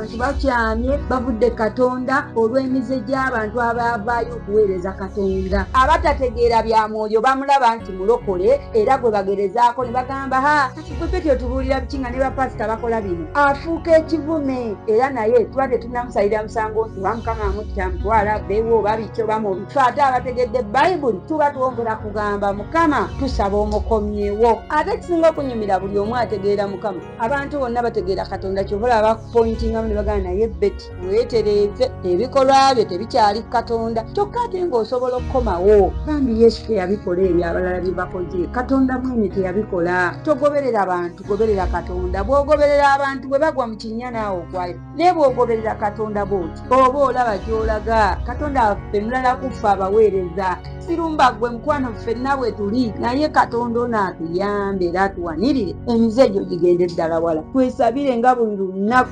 abantu bakyamye bavudde Katonda olw'emize gy'abantu abavaayo okuweereza Katonda. Abatategeera bya Mwoyo bamulaba nti mulokole era gwe bagerezaako ne bagamba kati gwe Petero tubuulira biki nga ne bapasita bakola bino. Afuuka ekivume era naye tuba tetunnamusalira musango nti oba Mukama amutta mutwala beewo oba biki oba mubi. Ffe ate abategedde Bayibuli tuba twongera kugamba Mukama tusaba omukomyewo. Ate kisinga okunyumira buli omu ategeera Mukama. Abantu bonna bategeera Katonda kyova olaba bakupointingamu ne bagamba naye Beti weetereeze ebikolwa byo tebikyali Katonda. Kyokka ate ng'osobola okukomawo bambi Yesu teyabikola ebyo abalala bye bakoze. Katonda mwene teyabikola. Togoberera abantu, goberera Katonda. Bw'ogoberera abantu bwe bagwa mu kinnya naawe ogwayo. Naye bw'ogoberera Katonda bw'oti oba olaba gy'olaga. Katonda waffe mulala kuffe abaweereza. Sirumba gwe mukwano ffenna bwe tuli naye Katonda ono atuyambe era atuwanirire emize egyo gigende ddala wala. Twesabire nga buli lunaku.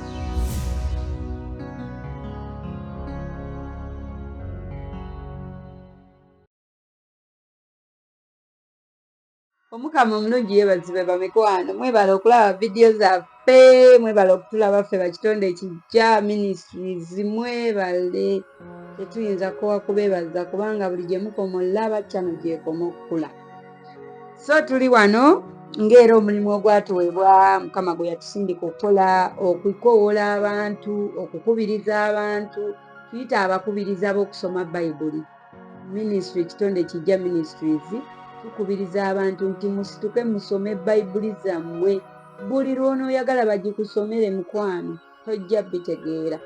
Omukama omulungi yeebazibwe bamikwano. Mwebala okulaba vidiyo zaffe, mwebala okutulaba ffe bakitonde ekijja Ministries, mwebale. Tetuyinza kuwa kubeebaza kubanga buli gye mukoma olaba channel gyekoma okukula. So tuli wano ng'era omulimu ogwatuweebwa Mukama gwe yatusindika okukola, okukowoola abantu, okukubiriza abantu. Tuyita abakubiriza b'okusoma Bayibuli. Ministry ekitonde ekijja Ministries tukubiriza abantu nti musituke musome Bayibuli zammwe. Buli lw'onooyagala bagikusomere mukwano tojja bitegeera.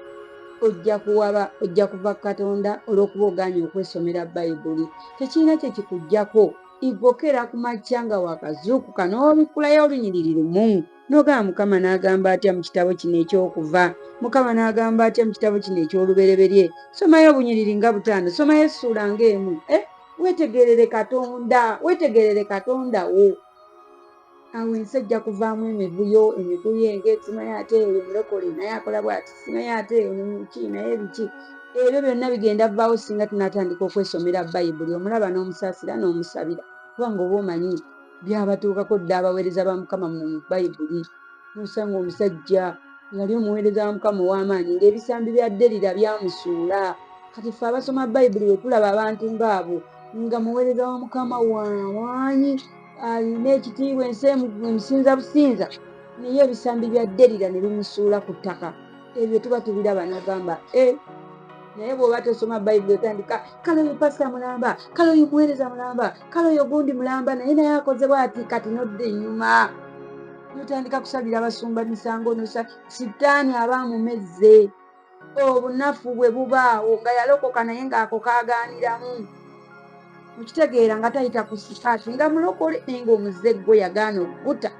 Ojja kuwaba, ojja kuva Katonda olw'okuba oganye okwesomera Bayibuli. Tekirina kye kikuggyako. Igokera ku makya nga wakazuukuka n'obikulayo olunyiriri lumu. N'ogamba Mukama n'agamba atya mu kitabo kino ekyokuva. Mukama n'agamba atya mu kitabo kino eky'olubereberye. Somayo obunyiriri nga 5, somayo essuula ng'emu. Weetegerere Katonda, weetegerere Katonda wo. Awo ensi ejja kuvaamu emivuyo eng'e simanyi ate eyo mulokole naye akola bw'ati, simanyi ate eyo muki naye biki. Ebyo byonna bigenda vaawo singa tunatandika okwesomera Bayibuli. Omulaba n'omusaasira n'omusabira kubanga oba omanyi byabatuukako dda abaweereza ba Mukama mu Bayibuli. N'osanga omusajja yali omuweereza wa Mukama ow'amaanyi ng'ebisambi bya Derira byamusuula. Kati ffe abasoma Bayibuli bwe tulaba abantu ng'abo nga muweereza wa Mukama w'amaanyi alina ekitiibwa ensi emusinza businza naye ebisambi bya Derira ne bimusuula ku ttaka. Ebyo tuba tubiraba n'ogamba naye bw'oba tosoma Bayibuli otandika kale oyo pasita mulamba, kale oyo muweereza mulamba, kale oyo gundi mulamba naye akoze bw'ati, kati n'odda ennyuma. N'otandika kusabira abasumba misango sitaani aba amumezze. Obunafu bwe bubaawo nga yalokoka naye ng'ako kaagaaniramu. Mukitegeera nga tayita ku sikaati nga mulokole naye ng'omuzze gwe yagaana okukuta.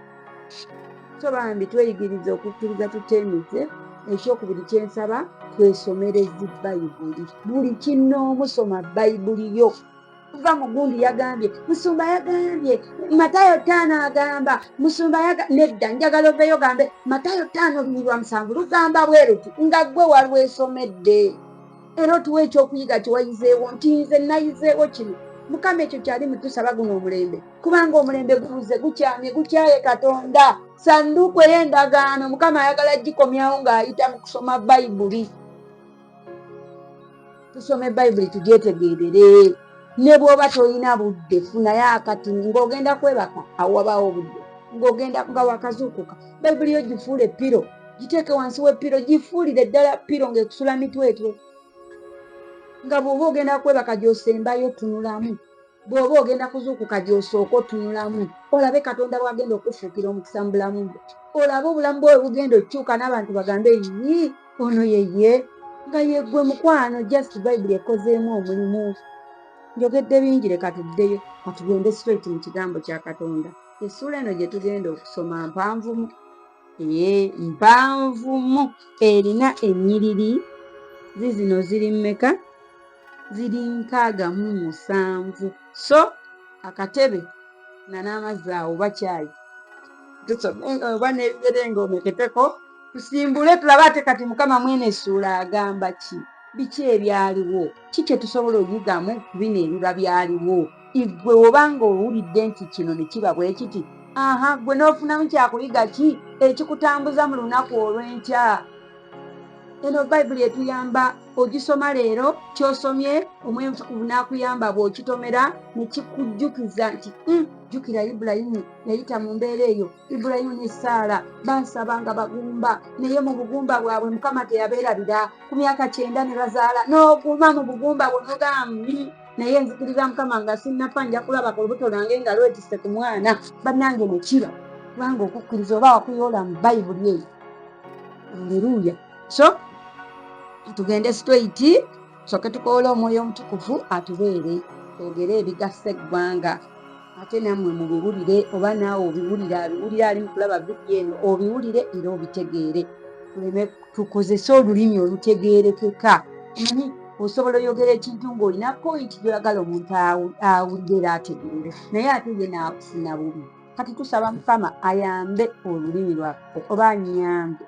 So bambi tweyigirize okukkiriza tuteemize. Ekyokubiri kyensaba twesomereze Bayibuli. Buli kinoomu soma Bayibuli yo. Kuva mu gundi yagambye, Musumba yagambye, Matayo 5 agamba, Musumba nedda njagala oveeyo gambe Matayo 5:7 lugamba bwe luti nga ggwe walwesomedde. Era otuwa ekyokuyiga kiwayizeewo nti nze nayizeewo kino. Mukama ekyo kyali mutusaba guno omulembe kubanga omulembe gubuze gukyamye gukyaye Katonda. Sanduuku ey'endagaano Mukama ayagala gikomyawo ng'ayita mu kusoma Bayibuli. Tusome Bayibuli tugyetegeerere. Ne bw'oba tolina budde funayo akatini ng'ogenda kwebaka awabaawo budde ng'ogenda nga wakazuukuka. Bayibuli yo gifuule piro, giteeke wansi w'epiro, gifuulire ddala piro ng'ekusula mitwetwe. Nga bw'oba ogenda kwebaka gy'osembayo tunulamu, bw'oba ogenda kuzuukuka gy'osooka otunulamu. Olabe Katonda bw'agenda okufuukira omukisa mu bulamu bwo. Olabe obulamu bwe bugenda okukyuka n'abantu bagambe ono yeye nga yeggwe mukwano just Bayibuli ekozeemu omulimu. Njogedde bingi leka tuddeyo katugende straight mu kigambo kya Katonda. Essuula eno gye tugenda okusoma mpanvumu. Mpanvumu erina ennyiriri zino ziri mmeka? Ziri 67. So akatebe na n'amazzi awo bakyayi. Tusome oba n'ebigere ng'omeketeko tusimbule tulabe ate kati Mukama mwene essuula agamba ki? Biki ebyaliwo? Ki kye tusobola oyigamu ku bino ebiba byaliwo? Igwe obanga owulidde nti kino ne kiba bwe kiti, gwe n'ofunamu kyakuyiga ki ekikutambuza mu lunaku olw'enkya? eno bayibuli etuyamba ogisoma leero kyosomye omwoyo omutukuvu n'akuyamba bw'okitomera ne kikujjukiza nti jjukira Ibulayimu yayita mu mbeera eyo. Ibulayimu ne Saala bansaba nga bagumba, naye mu bugumba bwabwe Mukama teyabeerabira. Ku myaka 9 ne bazaala n'oguma mu bugumba bwe nogambi, naye nzikiriza Mukama nga sinnafa nja kulaba ku lubuto lwange nga lwetisse ku mwana. Bannange ne kiba kubanga okukkiriza oba wakuyoola mu bayibuli eyo. Haleluya. So tugende straight soke tukoola omwoyo omutukuvu atubeere twogere ebigassa eggwanga ate nammwe mubiwulire oba naawe abiwulira ali mu kulaba vidiyo eno obiwulire era obitegeere. Tuleme tukozese olulimi olutegeerekeka. Manyi osobola oyogera ekintu ng'olina pointi gy'oyagala omuntu awulire era ategeere, naye ate ye naakufuna bubi. Kati tusaba Mukama ayambe olulimi lwaffe oba anyambe.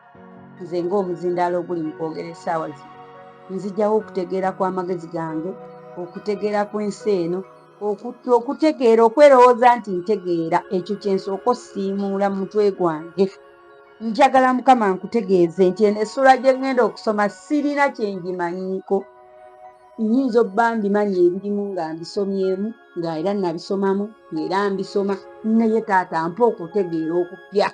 Nze ng'omuzindaalo oguli mu kwogera essaawa zino nzijjawo okutegeera kw'amagezi gange, okutegeera kw'ensi eno, okutegeera okwerowooza nti ntegeera. Ekyo kyensooka osiimuula mu mutwe gwange. Njagala Mukama nkutegeeze nti eno essula gye ŋŋenda okusoma sirina kye ngimanyiiko. Nnyinza obba mbimanyi ebirimu nga mbisomyemu nga era nabisomamu ng'era mbisoma, naye taata mpa okutegeera okupya.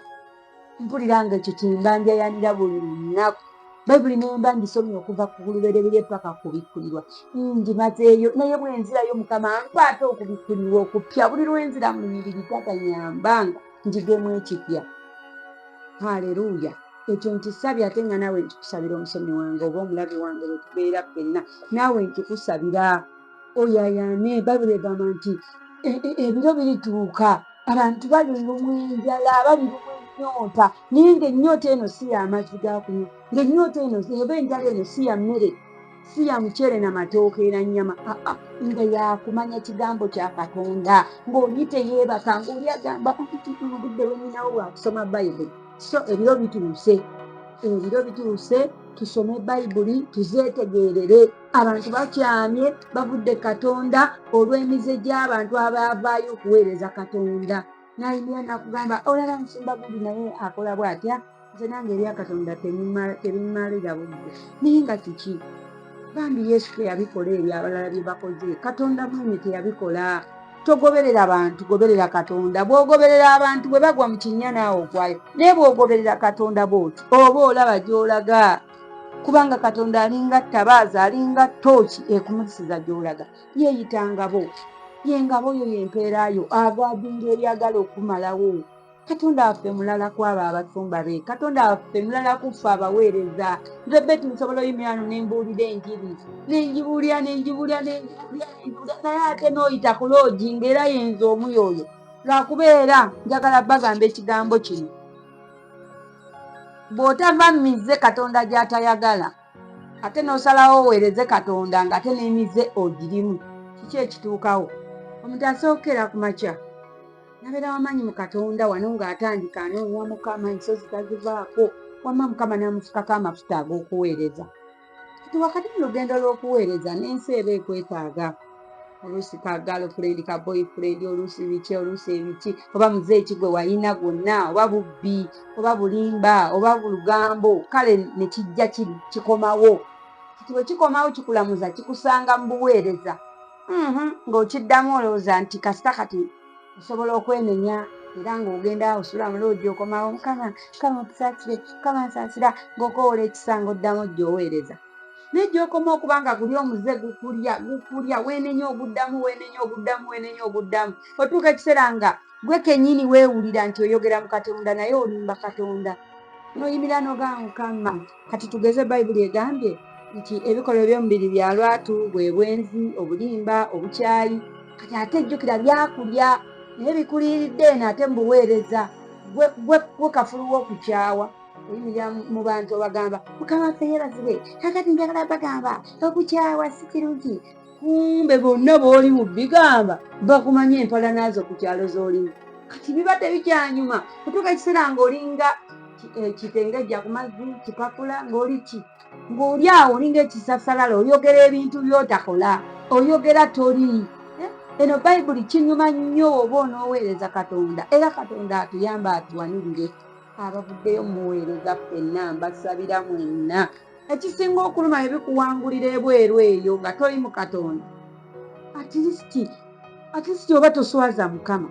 Mpulira nga ekyo kimbanjayanira buli lunaku. Bayibuli nemba ngisomye okuva ku lubereberye paka ku bikkulirwa. Ngimazeeyo naye bwe nzirayo Mukama mpaate okubikkulirwa okupya. Buli lwenzira mu nyiriri taata nyambanga njigemu ekipya. Haleluya. Ekyo nkisabye ate nga naawe nkikusabira omusomi wange oba omulabe wange bwe tubeera ffenna. Naawe nkikusabira oyayane. Bayibuli egamba nti ebiro birituuka abantu balirumwa enjala, balirumwa ennyota, naye ng'ennyota eno si y'amazzi ga kunywa, ng'ennyota eno oba enjala eno si ya mmere, si ya muceere na matooke era nnyama, nga yakumanya kigambo kya Katonda, ng'oli teyeebaka, ng'oli agamba obudde bwe ninawo bwa kusoma bayibuli. So ebiro bituuse, tusome bayibuli tuzeetegeerere. Abantu bakyamye bavudde Katonda olw'emize gy'abantu abaavaayo okuweereza Katonda. Nayimirira nakugamba olaba musumba gundi naye akola bw'atya, nze nange erya Katonda tebimalira budde. Naye nga kiki? Bambi Yesu teyabikola ebyo abalala bye bakoze. Katonda mwene teyabikola. Togoberera bantu, goberera Katonda. Bw'ogoberera abantu bwe bagwa mu kinnya naawe ogwayo, naye bw'ogoberera Katonda bw'oti oba olaba gy'olaga. Kubanga Katonda alinga ttabaaza, alinga ttooki ekumulisiza gy'olaga. Yeeyitangabo, ye ngabo yo y'empeerayo, agaadinga ebyagala okumalawo. Katonda waffe mulala kwabo abasumba be. Katonda waffe mulala kuffe abaweereza. Nze Betty nsobola oyimirira wano ne mbuulira enjiri, nenjibuulira naye ate n'oyita ku loogi ng'era yenza omuyooyo. Lwakubeera njagala bagamba ekigambo kino. Bw'otava mmize Katonda gy'atayagala ate n'osalawo oweereze Katonda ng'ate n'emize ogirimu, kiki ekituukawo? Omuntu asookera ku makya nabeera wamanyi mu Katonda wano ng'atandika anoonya Mukama, ensozi tazivaako, wamma Mukama n'amufukako amafuta ag'okuweereza. Kati wakati mu lugendo lw'okuweereza n'ensi eba ekwetaaga. Oluusi ka girlfriend, ka boyfriend, oluusi biki, oluusi ebiki, oba muzeeki gwe wayina gwonna, oba bubbi, oba bulimba, oba lugambo, kale ne kijja kikomawo. Kati bwe kikomawo kikulamuza kikusanga mu buweereza. Ng'okiddamu olowooza nti kasita kati osobola okwenenya era ng'ogenda osula mu loogi okomawo, Mukama otusaasire, Mukama nsaasira, ng'okoola ekisanga oddamu gy'oweereza. Naye gy'okoma okuba nga guli omuze gukulya, weenenya oguddamu. Otuuka ekiseera nga gwe kennyini weewulira nti oyogera mu Katonda naye olimba Katonda. N'oyimira n'ogamba Mukama. Kati tugeze bayibuli egambye nti ebikolwa eby'omubiri bya lwatu, bwe bwenzi, obulimba, obukyayi. Kati ate jjukira byakulya naye bikuliiridde eno ate mu buweereza. Gwe kafulu w'okukyawa. Oyimirira mu bantu obagamba Mukama waffe yeebazibwe, kakati njagala bagamba okukyawa si kirungi. Kumbe bonna b'oli mu bigamba bakumanye empala naazo ku kyalo z'olimu. Kati biba tebikyanyuma. Otuuka ekiseera ng'olinga kitengejja ku mazzi, kipapula, ng'oli ki? Ng'oli awo olinga ekisasalala, oyogera ebintu by'otakola, oyogera toli. Eno bayibuli kinyuma nnyo oba onooweereza Katonda, era Katonda atuyamba atuwanirire. Abavuddeyo muweereza ffenna mbasabira mwenna ekisinga okuluma ebikuwangulira ebweru eyo nga toli mu Katonda at least oba toswaza Mukama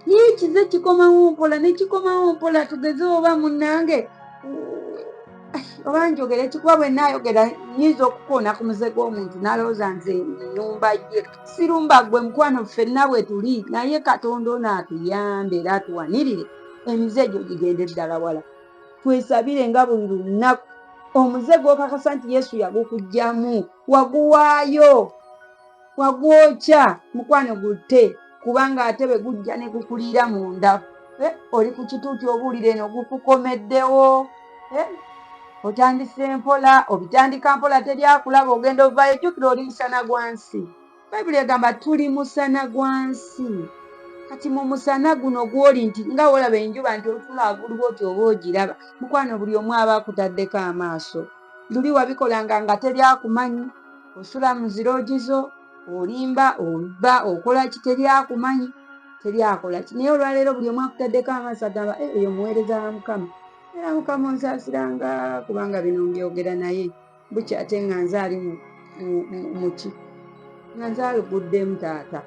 naye kize kikomawo mpola tugeze oba munnange oba njogera ekikuba bwe naayogera nyiza okukoona ku muze gw'omuntu n'alowooza nze nnyumba ye sirumba gwe mukwano ffenna bwe tuli naye Katonda ono atuyambe era atuwanirire emize egyo gigende ddala wala twesabire nga buli lunaku omuze gw'okakasa nti Yesu yagukugjamu waguwaayo wagwokya mukwano gutte kubanga ate bwe gujja ne gukuliira munda oli ku kituuti obuulire eno gukukomeddewo otandise mpola obitandika mpola teryakulaba ogenda ovaayo jjukira oli musana gwa nsi Bayibuli egamba tuli musana gwa nsi kati mu musana guno gw'oli nti nga wolaba enjuba nti otulaaguliwo oti oba ogiraba mukwano buli omu aba akutaddeko amaaso luli wabikolanga nga teryakumanyi osula mu ziroogizo olimba oba okola ki teryakumanyi teryakola ki naye olwaleero buli omu akutaddeko amaaso agamba eyo muweereza wa Mukama era Mukama onsaasiranga kubanga bino mbyogera naye bukyate nga nze ali muki nga nze aluguddemu taata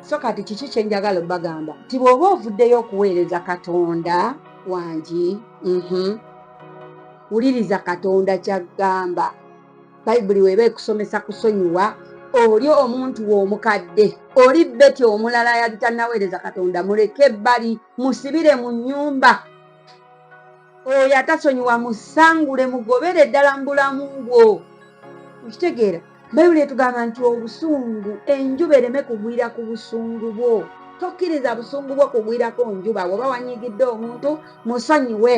so kati kiki kyenjagala obagamba nti bw'oba ovuddeyo okuweereza Katonda wangi wuliriza Katonda kyagamba Bayibuli weeba ekusomesa kusonyiwa oli omuntu w'omukadde oli Beti omulala yali tannaweereza Katonda muleke ebbali musibire mu nnyumba oyo atasonyiwa musangule mugobere ddala mu bulamu bwo okitegeera Bayibuli etugamba nti obusungu enjuba ereme kugwira ku busungu bwo tokkiriza busungu bwo kugwirako njuba bw'oba wanyiigidde omuntu musonyiwe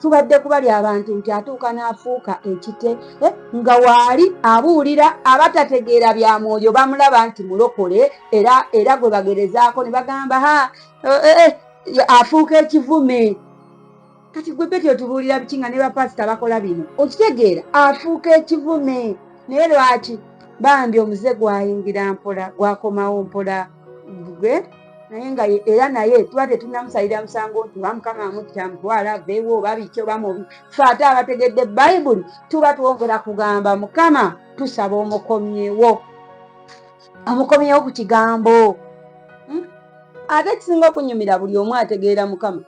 tubadde kubali abantu nti atuuka n'afuuka ekite nga waali abuulira abatategeera bya mwoyo bamulaba nti mulokole era gwe bagerezaako ne bagamba afuuka ekivume kati gwe Beti otubuulira biki nga ne bapasita bakola bino okitegeera afuuka ekivume naye lwaki bambi omuze gwayingira mpola gwakomawo mpola gwe naye nga era naye tuba tetunnamusalira musango nti oba Mukama amutta mutwala aveewo oba biki oba mubi fe ate abategedde Bayibuli tuba twongera kugamba Mukama tusaba omukomyewo ku kigambo ate kisinga okunyumira buli omu ategeera Mukama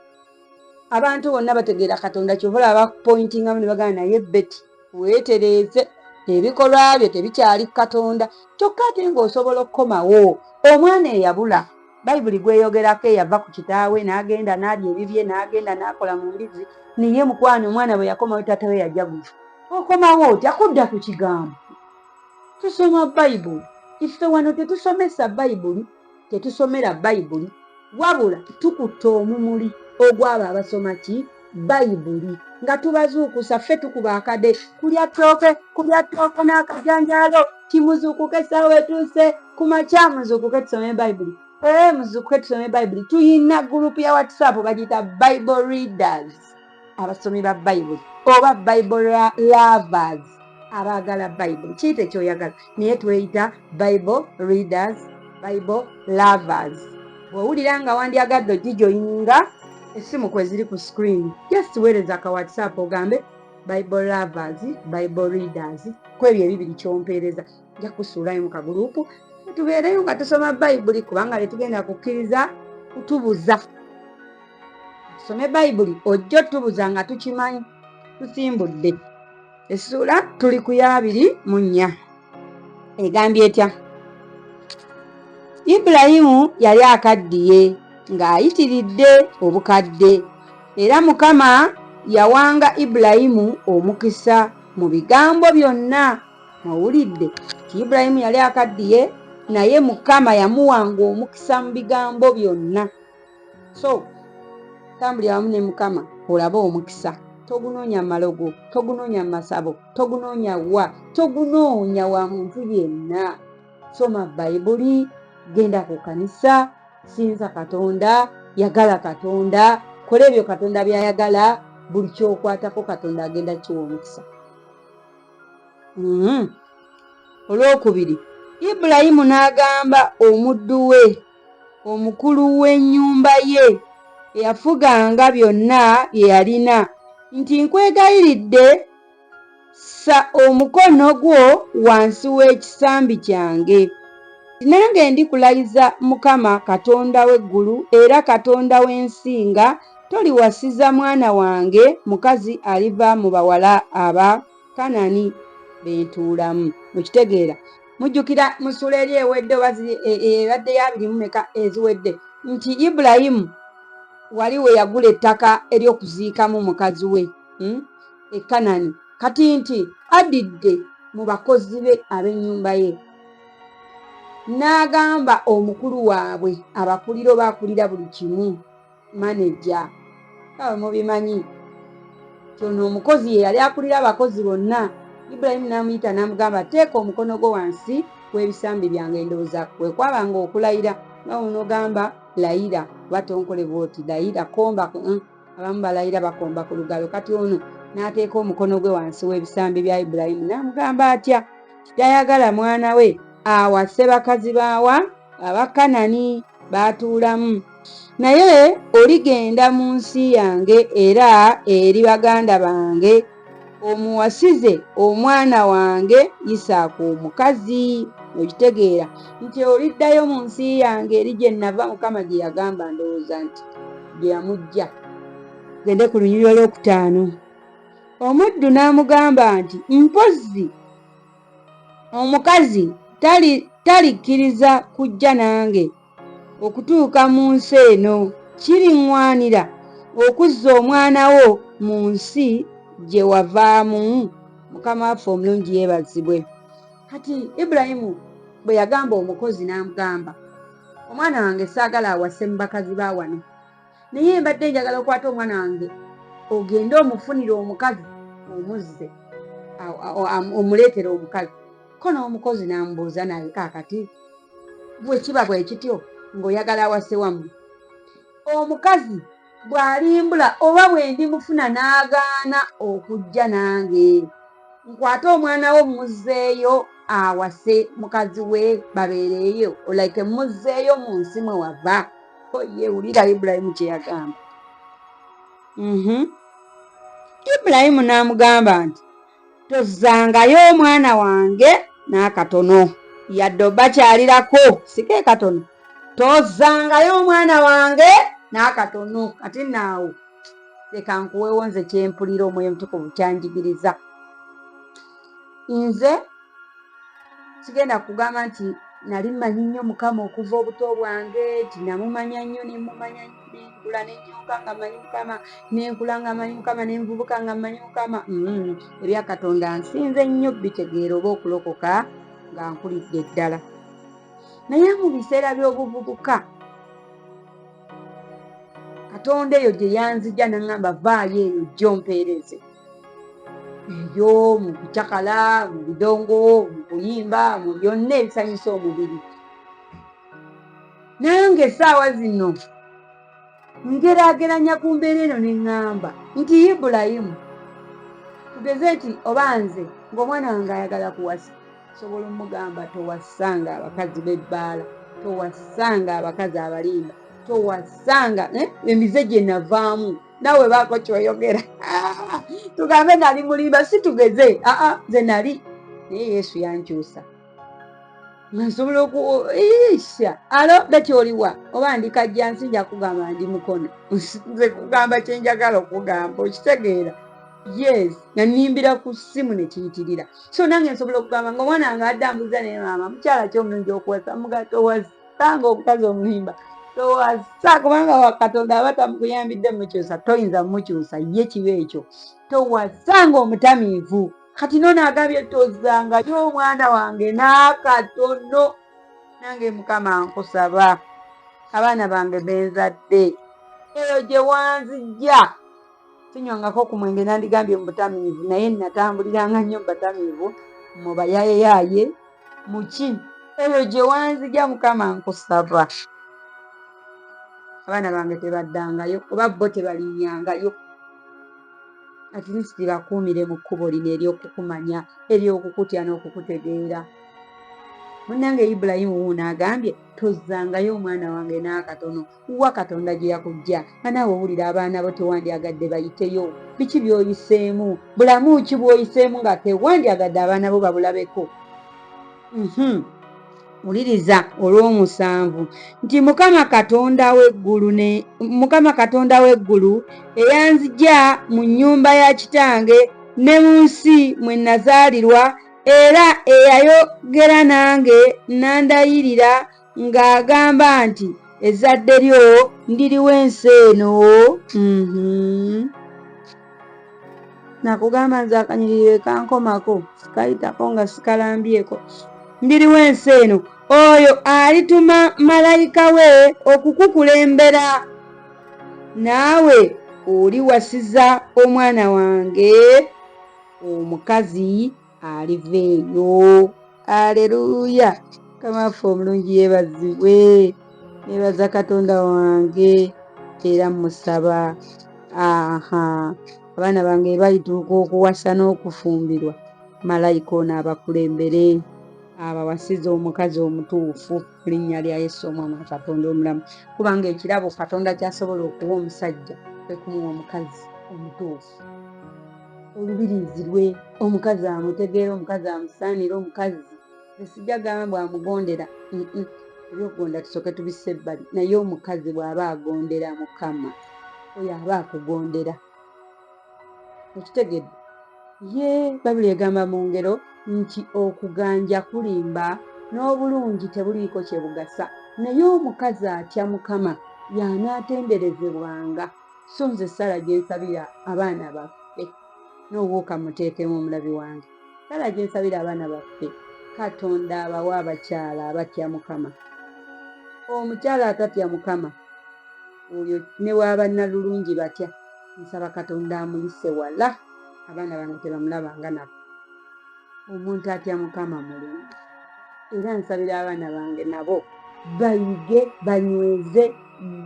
abantu bonna bategeera Katonda kyova olaba bakupointingamu ne bagamba naye Beti weetereeze ebikolwa byo tebikyali Katonda kyokka ate ng'osobola okukomawo omwana eyabula Bayibuli gweyogerako eyava ku kitaawe n'agenda n'alya ebibye n'agenda n'akola mu mbizi naye mukwano omwana bwe yakomawo taata we yajaguza okomawo otya kudda ku kigambo tusoma Bayibuli ife wano tetusomesa Bayibuli tetusomera Bayibuli wabula tukutta omumuli ogwabo abasoma ki Bayibuli nga tubazuukusa ffe tukuba akade kulya ttooke n'akajanjaalo kimuzuukuke essaawa etuuse ku makya muzuukuke tusome Bayibuli muzuukuke tusome Bayibuli tuyina gurupu ya WhatsApp bagiyita Bible Readers abasomi ba Bayibuli oba Bible Lovers abaagala Bayibuli kiyita ekyoyagala naye tweyita Bible Readers Bible Lovers bw'owulira nga wandyagadde ogijoyininga essimu kwe ziri ku screen just weereza ka WhatsApp ogambe Bible Lovers Bible Readers kwebyo ebibiri kyompeereza nja kusuulayo mu kagurupu tubeereyo nga tusoma Bayibuli kubanga letugenda kukkiriza kutubuza tusome Bayibuli ojja otubuza nga tukimanyi tusimbudde essula tuli ku 24 egambye etya Ibulayimu yali akaddiye ng'ayitiridde obukadde era Mukama yawanga Ibulayimu omukisa mu bigambo byonna mawulidde ti Ibulayimu yali akaddiye naye Mukama yamuwanga omukisa mu bigambo byonna so tambulira wamu ne Mukama olabe omukisa togunoonya malogo togunoonya masabo togunoonya togunoonya wa muntu yenna soma Bayibuli genda ku kanisa sinza Katonda yagala Katonda kola ebyo Katonda byayagala buli kyokwatako Katonda agenda kiwa omukisa olwokubiri Ibulayimu n'agamba omuddu we omukulu w'ennyumba ye eyafuganga byonna bye yalina nti nkwegayiridde sa omukono gwo wansi w'ekisambi kyange. Nange ndikulayiza Mukama Katonda w'eggulu era Katonda w'ensi nga toliwasiza mwana wange mukazi aliva mu bawala aba Kanani bentuulamu. Mukitegeera? Mujjukira mu ssula eri ewedde oba ebadde ya 24 eziwedde nti Ibulayimu wali we yagula ettaka ery'okuziikamu mukazi we e Kanani. Kati nti addidde mu bakozi be ab'ennyumba ye n'agamba omukulu waabwe abakulira baakulira buli kimu maneja. Awe mubimanyi kyono omukozi ye yali akulira abakozi bonna. Ibulayimu n'amuyita n'amugamba teeka omukono gwo wansi w'ebisambi byange. Ndowooza kwe kwabanga okulayira nga onogamba layira oba tonkole bwoti layira komba. Abamu balayira bakomba ku lugalo. Kati ono n'ateeka omukono gwe wansi w'ebisambi bya Ibulayimu n'amugamba atya tayagala mwana we awase bakazi baawa Abakanani baatuulamu. Naye oligenda mu nsi yange era eri baganda bange omuwasize omwana wange Isaaka omukazi. Okitegeera nti oliddayo mu nsi yange eri gye nava Mukama gye yagamba, ndowooza nti gye yamujja. Gende ku lunyiriro lw'okutaano. Omuddu n'amugamba nti mpozzi omukazi talikkiriza kujja nange okutuuka mu nsi eno. Kiriŋŋwanira okuzza omwana wo mu nsi gye wavaamu. Mukama waffe omulungi yeebazibwe. Kati Ibulayimu bwe yagamba omukozi n'amugamba omwana wange saagala awase mu bakazi ba wano, naye mbadde njagala okwata omwana wange ogende omufunire omukazi omuzze omuleetere omukazi. Ko n'omukozi n'amubuuza naye kaakati bwe kiba bwe kityo ng'oyagala awase wammwe, omukazi bw'alimbula oba bwe ndimufuna n'agaana okujja nange, nkwate omwana wo muzzeeyo awase mukazi we babeereeyo, olake muzzeeyo mu nsi mwe wava. Oye wulira Ibulayimu kye yagamba. Ibulayimu n'amugamba nti tozzangayo omwana wange n'akatono, yadde obakyalirako sike katono, tozzangayo omwana wange n'akatono. Kati naawe leka nkuweewo nze kyempulira Omwoyo Omutukuvu kyanjigiriza. Nze sigenda kugamba nti nali mmanyi nnyo Mukama okuva obuto bwange, tinamumanya nnyo nemumanya nnyo nenkula nenyonka nga mmanyi Mukama, nenkula nga mmanyi Mukama, nenvubuka nga mmanyi Mukama. Ebya Katonda nsinze nnyo bitegeera oba okulokoka nga nkulidde ddala. Naye mu biseera by'obuvubuka Katonda eyo gye yanzija n'aŋŋamba vaayo eyo jjo mpeereze. Eyo mu kucakala, mu bidongo, mu kuyimba, mu byonna ebisanyusa omubiri. Nange essaawa zino ngeraageranya ku mbeera eno ne ŋŋamba nti Ibulayimu tugeze nti oba nze ng'omwana wange ayagala kuwasa, sobola omugamba towasanga abakazi b'ebbaala, towasanga abakazi abalimba, towasanga emize gye navaamu. Nawe baako kyoyogera. Tugambe nali mulimba si tugeze. Nze nali. Naye Yesu yankyusa. Nsobola okuisha. Alo bekyoliwa. Oba ndikajja nsijja kugamba ndi mukono. Nze kugamba kye njagala okugamba. Okitegeera? Yes. Nanimbira ku ssimu ne kiyitirira. So nange nsobola okugamba ng'omwana wange adde ambuuza ne maama mukyala ki omulungi okuwasa, mugato wasanga omukazi omulimba. Towasa kubanga Katonda aba tamukuyambidde mukyusa, toyinza mukyusa ye kiba ekyo. Towasanga omutamiivu. Kati nono agambye tozzangayo omwana wange n'akatono. Nange Mukama nkusaba abaana bange benzadde eyo gye wanzijja sinywangako ku mwenge nandigambye mu butamiivu, naye natambuliranga nnyo mu batamiivu, mu bayayeyaye, muki eyo gye wanzijja Mukama nkusaba abaana bange tebaddangayo oba bo tebalinyangayo. At least bakuumire mu kkubo lino ery'okukumanya, ery'okukutya n'okukutegeera. munnange Ibulayimu wuuno agambye tozzangayo omwana wange n'akatono wa Katonda gye yakujja anaawe owulira abaana bo tewandyagadde bayiteyo biki by'oyiseemu bulamu ki bw'oyiseemu nga tewandyagadde abaana bo babulabeko. Wuliriza olw'omusanvu nti Mukama Katonda w'eggulu eyanzigya mu nnyumba ya kitange ne mu nsi mwe nazaalirwa era eyayogera nange nandayirira ng'agamba nti ezzadde lyo ndiriwa ensi eno. Nakugamba nze akanyirire kankomako sikayitako nga sikalambyeko. Ndiriwa ensi eno oyo alituma malayika we okukukulembera naawe oliwasiza omwana wange omukazi aliva eyo. Aleluya! Kamaffe omulungi yeebazibwe. Neebaza Katonda wange era musaba. Abaana bange balituuka okuwasa n'okufumbirwa malayika ono abakulembere abawasiza omukazi omutuufu mu linnya lya Yesu omwana Katonda omulamu. Kubanga ekirabo Katonda kyasobola okuwa omusajja kwe kumuwa omukazi omutuufu. Olubirizi lwe omukazi amutegeera, omukazi amusaanira, omukazi esijja gamba bw'amugondera ebyokugonda tusooke tubisse ebbali, naye omukazi bw'aba agondera Mukama oyo aba akugondera. Okitegedde? Babuli egamba mu ngero nti okuganja kulimba n'obulungi tebuliiko kye bugasa, naye omukazi atya Mukama y'anaatenderezebwanga. So nze Sara gye nsabira abaana baffe, n'obuuka muteekemu omulabi wange. Sara gye nsabira abaana baffe, Katonda abawa abakyala abatya Mukama. Omukyala atatya Mukama oyo ne waaba nalulungi batya, nsaba Katonda amuyise wala, abaana bange tebamulabanga nabo. Omuntu atya Mukama mulungi. Era nsabira abaana bange nabo bayige, banyweze,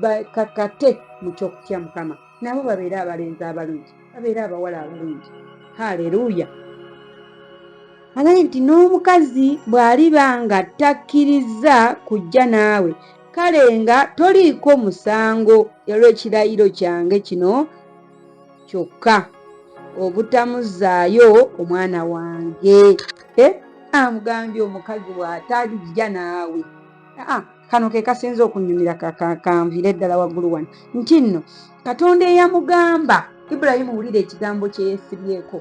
bakakate mu ky'okutya Mukama, nabo babeere abalenzi abalungi, babeere abawala abalungi. Haleluya! Agaye nti n'omukazi bw'aliba nga takkiriza kujja naawe, kale nga toliiko musango olw'ekirayiro kyange kino kyokka obutamuzaayo omwana wange. Amugambye omukazi bw'atalijja naawe. Kano ke kasinza okunyumira kanviire eddala waggulu wano nti nno Katonda eyamugamba Ibulayimu, wulira ekigambo kye yeesibyeko.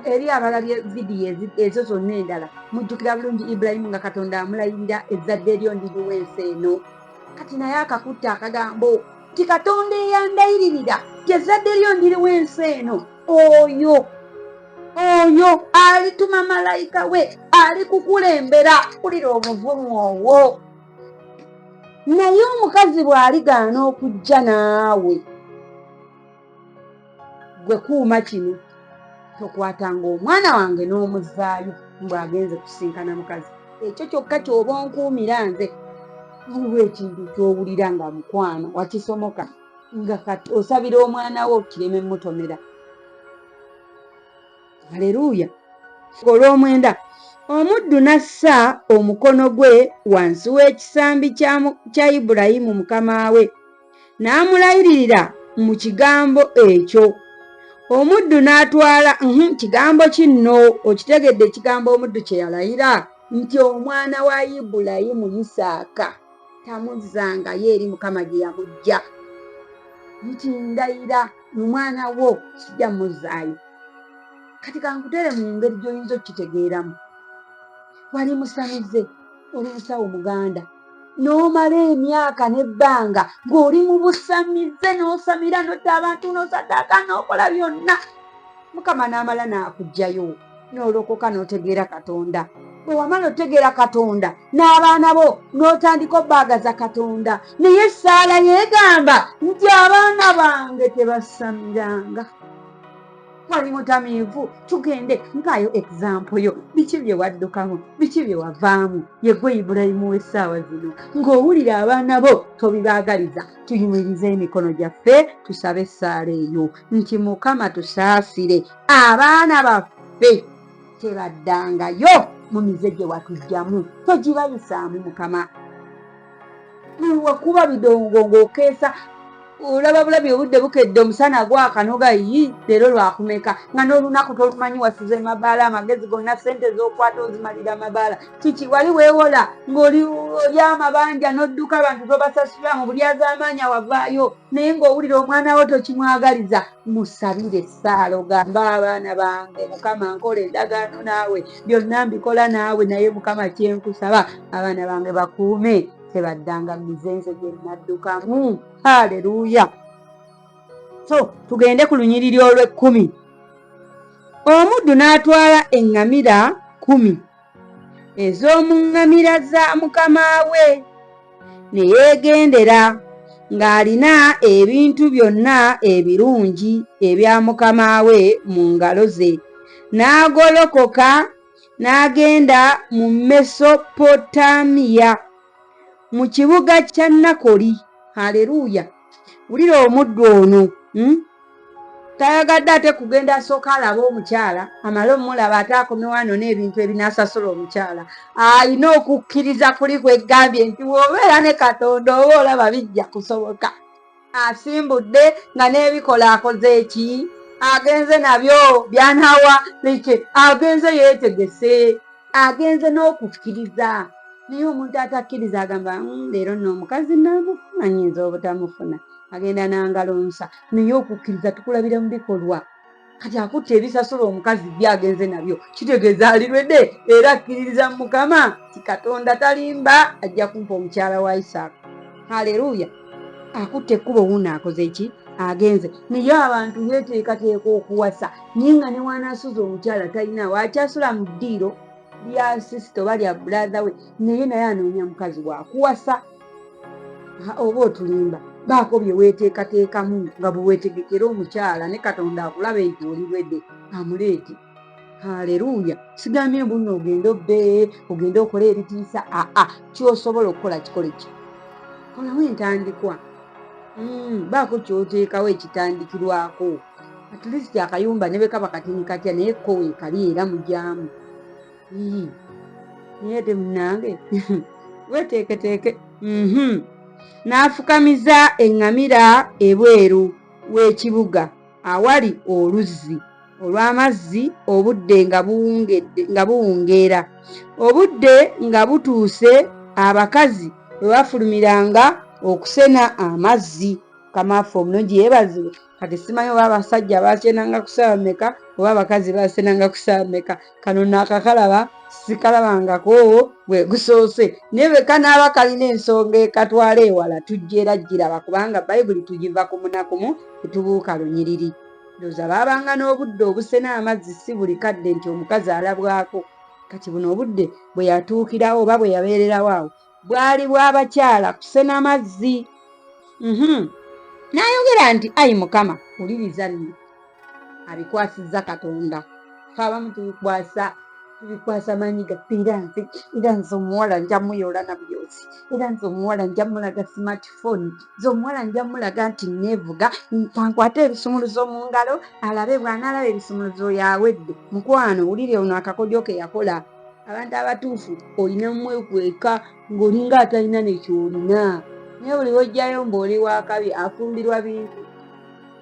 Eri abalabye vidiyo ezo zonna endala mujjukira bulungi Ibulayimu nga Katonda amulayirira ezzadde lyo ndiriwa ensi eno. Kati naye akakutte akagambo nti Katonda eyandayiririra nti ezzadde lyo ndiriwa ensi eno, oyo alituma malayika we alikukulembera. Wulira obuvumu obwo. Naye omukazi bw'aligaana okujja naawe, gwe kuuma kino, tokwatanga omwana wange n'omuzaayo bw'agenze kusinkana mukazi. Ekyo kyokka ky'oba onkuumira nze. Waliwo ekintu ky'owulira nga mukwano wakisomoka nga kati osabira omwana wo kireme mutomera. Haleluya! Olw'omwenda omuddu nassa omukono gwe wansi w'ekisambi kya Ibulayimu mukama we n'amulayiririra mu kigambo ekyo. Omuddu n'atwala kigambo kinno, okitegedde ekigambo omuddu kye yalayira nti omwana wa Ibulayimu Isaaka tamuzzangayo eri Mukama gye yamujja, nti ndayira omwana wo sijja muzzaayo. Kati kankutere mu ngeri gy'oyinza okitegeeramu. Wali musamize, oli musawo muganda, n'omala emyaka n'ebbanga ng'oli mu busamize, n'osamira n'otta abantu, n'osaddaaka, n'okola byonna. Mukama n'amala n'akugjayo, n'olokoka n'otegeera Katonda. Bwe wamala otegeera Katonda n'abaana bo n'otandika obbaagaza Katonda. Naye Saala yeegamba nti abaana bange tebasamiranga. Wali mutamiivu, tugende nkaayo example yo. Biki bye waddukamu, biki bye wavaamu, ye gwe Ibulayimu w'essaawa zino, ng'owulira abaana bo tobibaagaliza. Tuyimirize emikono gyaffe tusabe Saala eyo nti Mukama tusaasire, abaana baffe tebaddangayo mu mize gye watujjamu togibayisaamu Mukama. Wakuba bidongo ng'okeesa olaba bulabi obudde bukedde omusana gwakanoga yi leero lwakumeka nga n'olunaku tolumanyi wasize mabaala amagezi gonna ssente z'okwata ozimalira mabaala kiki wali weewola ng'oli amabanja n'odduka abantu tobasasula mu buli az'amaanyi wavaayo naye ng'owulira omwana wo tokimwagaliza musabire essaala ogamba abaana bange Mukama nkola endagaano naawe byonna mbikola naawe naye Mukama kyenkusaba abaana bange bakuume tebaddanga mizenze gye naddukamu. Haleluya. So tugende ku lunyiriri olw'ekkumi. Omuddu n'atwala eŋŋamira 10 ez'omu ŋŋamira za mukama we ne yeegendera ng'alina ebintu byonna ebirungi ebya mukama we mu ngalo ze, n'agolokoka n'agenda mu Mesopotamiya mu kibuga kya Nakoli. Haleluya. Wulira omuddu ono tayagadde ate kugenda asooka alaba omukyala amale omulaba ate akome wano n'ebintu ebinaasasula omukyala. Alina okukkiriza kuli kwegambye nti bw'obeera ne Katonda oba olaba bijja kusoboka. Asimbudde nga n'ebikola akoze eki agenze nabyo byanawa like agenze yeetegese agenze n'okukkiriza. Naye omuntu atakkiriza agamba leero nno omukazi naamufuna nyinza obutamufuna agenda n'angalo nsa. Naye okukkiriza tukulabira mu bikolwa. Kati akutte ebisasula omukazi byagenze nabyo kitegeeza alirwedde era akkiririza mu Mukama ti Katonda talimba ajja kumpa omukyala wa Isaaka. Haleluya. Akutte ekkubo wuuno akoze eki agenze. Naye abantu yeeteekateeka okuwasa naye nga ne wanaasuza omukyala talina wakyasula mu ddiiro lya sisito balya brother we naye anoonya mukazi wakuwasa. Oba otulimba baako bye weeteekateekamu nga bwe weetegekera omukyala ne Katonda akulaba nti olirwedde amuleete. Haleluya. Sigambye bunno ogenda obbe ogenda okola ebitiisa kyosobola okukola kikole ki kolawo entandikwa. Baako kyoteekawo ekitandikirwako at least akayumba ne bwe kaba katini katya naye ko weekali era mujyamu. Naye temunange weteeketeeke. N'afukamiza eŋŋamira ebweru w'ekibuga awali oluzzi olw'amazzi obudde nga buwungeera. Obudde nga butuuse abakazi bwe bafulumiranga okusena amazzi. Kamaafa omulungi yeebazibwe. Kati simanyi oba abasajja baasenanga kusaba mmeka oba abakazi baasenanga kusaba mmeka. Kano naakakalaba sikalabangako bwe gusoose. Naye bwe kanaaba kalina ensonga ekatwala ewala tujja giraba kubanga Bayibuli tugiva ku munakumu tetubuuka lunyiriri. Ndowooza baabanga n'obudde obusena amazzi si buli kadde nti omukazi alabwako. Kati buno obudde bwe yatuukirawo oba bwe yabeererawo awo bwali bw'abakyala kusena amazzi. N'ayogera nti ayi Mukama uliriza nno abikwasizza Katonda. Abamu tubikwasa maanyi gatte era nze omuwala nja muyola na byosi era nze omuwala nja mulaga smartphone nze omuwala nja mulaga nti neevuga kankwate ebisumuluzo mu ngalo alabe bw'anaalaba ebisumuluzo yawedde. Mukwano wulire ono akakodyo ke yakola. Abantu abatuufu olina mwekweka ng'olinga atalina nekyolina naye buli wojjayo mb'oli wakabi afumbirwa bintu.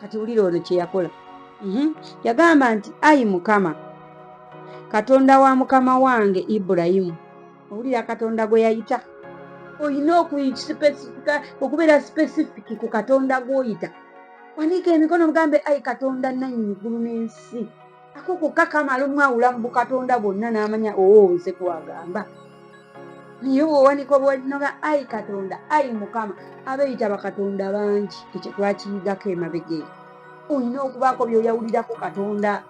Kati wulire ono kye yakola. Yagamba nti ayi Mukama Katonda wa mukama wange Ibulayimu. Owulira Katonda gwe yayita. Olina okubeera specific ku Katonda gw'oyita. Wanika emikono mugambe ayi Katonda nannyini ggulu n'ensi. Ako kokka kamala omwawula mu bukatonda bwonna n'amanya nze kwagamba. Naye bw'owanika obwolinoga ayi Katonda ayi Mukama abeeyita bakatonda bangi ekyo twakiyigako emabega. Olina okubaako by'oyawulirako Katonda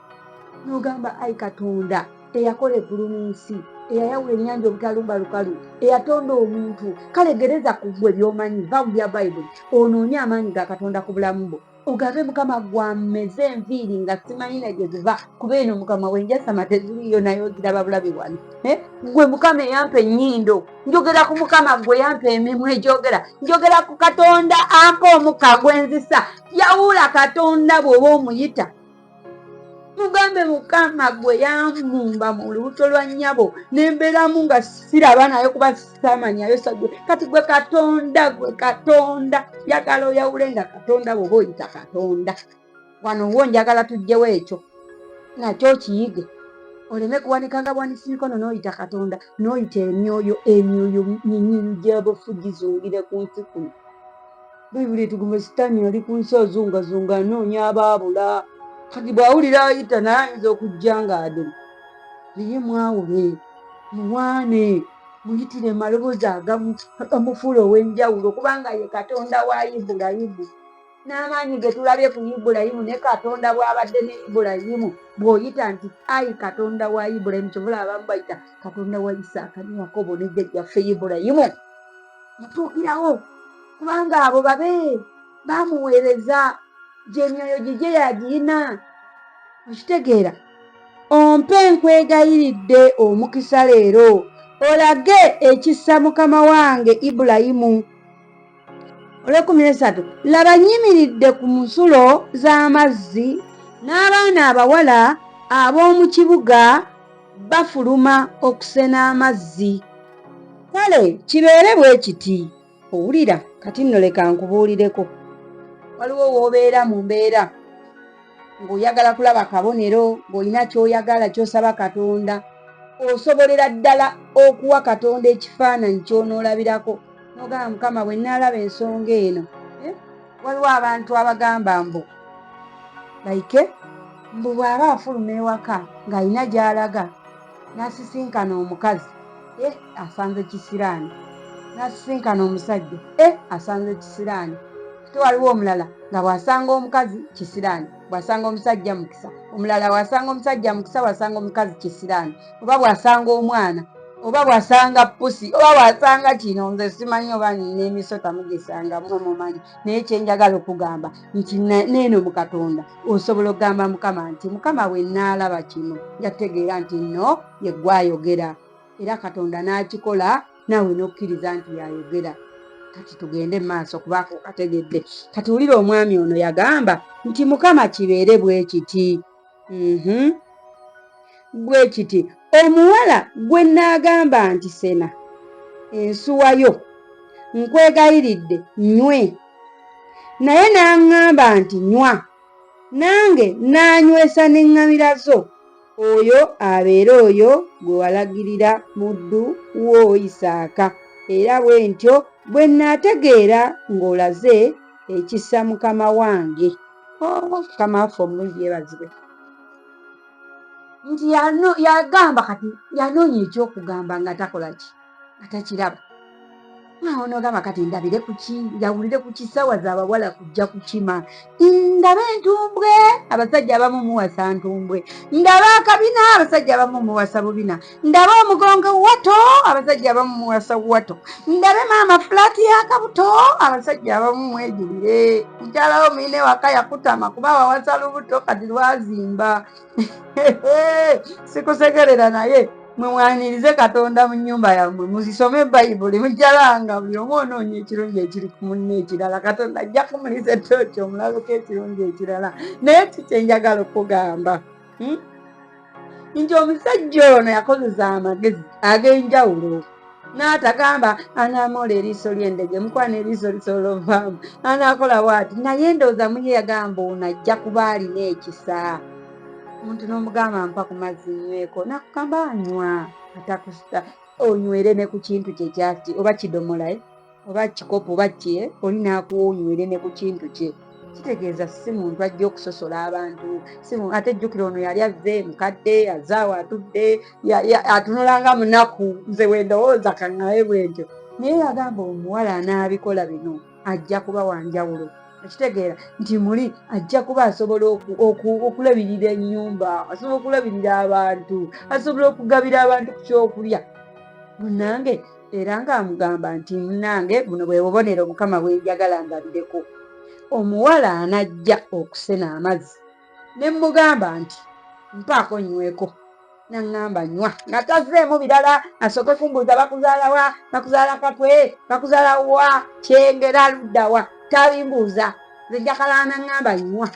n'ogamba ayi Katonda eyakola eggulu n'ensi eyayawula ennyanja obutalumbalukalu eyatonda omuntu. Kale gereza ku ggwe by'omanyi va mu bya Bayibuli onoonye amaanyi ga Katonda ku bulamu bwo ogambe Mukama gwammeze enviiri nga simanyi na gye ziva kuba eno Mukama wenjasama teziriyo naye ogiraba bulabi wano. Gwe Mukama eyampa ennyindo njogera ku Mukama gwe yampa emimwa egyogera njogera ku Katonda ampa omukka gwenzisa. Yawula Katonda bw'oba omuyita mugambe Mukama gwe yamumba mu lubuto lwa nnyabo nembeeramu nga siraba naye kuba samanyayo sagwe kati gwe Katonda njagala oyawule nga Katonda bw'oba oyita Katonda wano wo njagala tujjewo ekyo nakyo kiyige oleme kuwanikanga bwanisi mikono n'oyita Katonda n'oyita emyoyo minyiru gy'abafu gizuulire ku nsi kuno Bayibuli tugumba sitaani yali ku nsi azungazunga anoonya abaabula kati bw'awulira ayita naye ayinza okujja ng'aduma naye mwawule muwaane muyitire maloboozi agamufuula ow'enjawulo kubanga ye Katonda wa Ibulayimu n'amaanyi ge tulabye ku Ibulayimu ne Katonda bw'abadde ne Ibulayimu bw'oyita nti ayi Katonda wa Ibulayimu kyovula abamu bayita Katonda wa Isaaka ne Yakobo ne jjajjaffe Ibulayimu yatuukirawo kubanga abo babe bamuweereza gy'emyoyo gye yagiyina okitegeera ompe nkwegayiridde omukisa leero olage ekisa mukama wange Ibulayimu. Olw'ekumi laba nyimiridde ku nsulo z'amazzi n'abaana abawala ab'omu kibuga bafuluma okusena amazzi. Kale kibeere bwe kiti. Owulira kati nno leka nkubuulireko. Waliwo w'obeera mu mbeera ng'oyagala kulaba kabonero ng'olina ky'oyagala ky'osaba Katonda osobolera ddala okuwa Katonda ekifaananyi ky'onoolabirako n'ogamba Mukama bwe nnaalaba ensonga eno. Waliwo abantu abagamba mbu bw'aba afuluma ewaka ng'alina gy'alaga n'asisinkana omukazi asanze kisiraani n'asisinkana omusajja asanze kisiraani. Ate waliwo omulala nga bw'asanga omukazi kisiraani bw'asanga omusajja mukisa, omulala bw'asanga omusajja mukisa bw'asanga omukazi kisiraani, oba bw'asanga omwana oba bw'asanga pusi oba bw'asanga kino. Nze simanyi oba nina emisota mugisangamu mumanyi, naye kyenjagala okugamba nti neeno mu Katonda osobola okugamba Mukama nti Mukama bwe nnaalaba kino njategeera nti nno ye gwayogera era Katonda n'akikola naawe n'okkiriza nti yayogera. Kati tugende maaso kubaako kategedde. Kati wulira omwami ono yagamba nti Mukama kibeere bwe kiti. Bwe kiti omuwala gwe nnaagamba nti sena ensuwayo nkwegayiridde nywe, naye n'aŋŋamba nti nywa, nange n'anywesa n'eŋŋamira zo, oyo abeere oyo gwe walagirira muddu wo Isaaka, era bwe ntyo bwe nnaategeera ng'olaze ekisa mukama wange. Mukama waffe omulungi yeebazibwe. Nti yagamba kati yanoonya ekyokugamba nga takola ki, nga takiraba. Onogamba kati ndabire ku ki, njawulire ku kisawa z'abawala kujja kukima. Ndabe entumbwe, abasajja abamu muwasa ntumbwe. Ndabe akabina, abasajja abamu muwasa bubina. Ndabe omugongo wato, abasajja abamu muwasa wato. Ndabe maama fulaati y'akabuto, abasajja abamu mwejulire. Mukyalawo mwine waka yakutama kuba wawasa lubuto kati lwazimba. Sikusekerera naye mwewanirize Katonda mu nnyumba yammwe, muzisome Bayibuli mujalanga buli omu onoonya ekirungi ekiri ku munne ekirala. Katonda ajja kumuliza ettooki omulabeko ekirungi ekirala. Naye kikyenjagala okugamba nti omusajja ono yakozesa amagezi ag'enjawulo n'atagamba anaamola eriiso ly'endege mukwana eriiso lisobola ovaamu anaakola bw'ati, naye ndowooza muye yagamba ono ajja kuba alina ekisa. Omuntu n'omugamba mpa ku mazzi nyweko nakugamba anywa atakusta onywere ne ku kintu kye kyaki oba kidomola oba kikopo oba kye oli n'akuwa onywere ne ku kintu kye. Kitegeeza si muntu ajja okusosola abantu. Ate jjukira ono yali azze mukadde azaawo atudde atunulanga munaku nze wendowooza kaŋŋabe bwentyo, naye yagamba omuwala anaabikola bino ajja kuba wanjawulo. Ekitegeera nti muli ajja kuba asobola okulabirira ennyumba, asobola okulabirira abantu, asobola okugabira abantu ku kyokulya. Munnange era ng'amugamba nti munnange buno bwe bubonero Mukama bwenjagala ndabireko. Omuwala anajja okusena amazzi ne mugamba nti mpaako nyweko, naŋŋamba nywa nga tazzeemu birala. Asooke kumbuuza bakuzaala wa, bakuzaala Katwe, bakuzaala wa, Kyengera ludda wa, tabimbuuza. Nze njakala naŋŋamba nywa.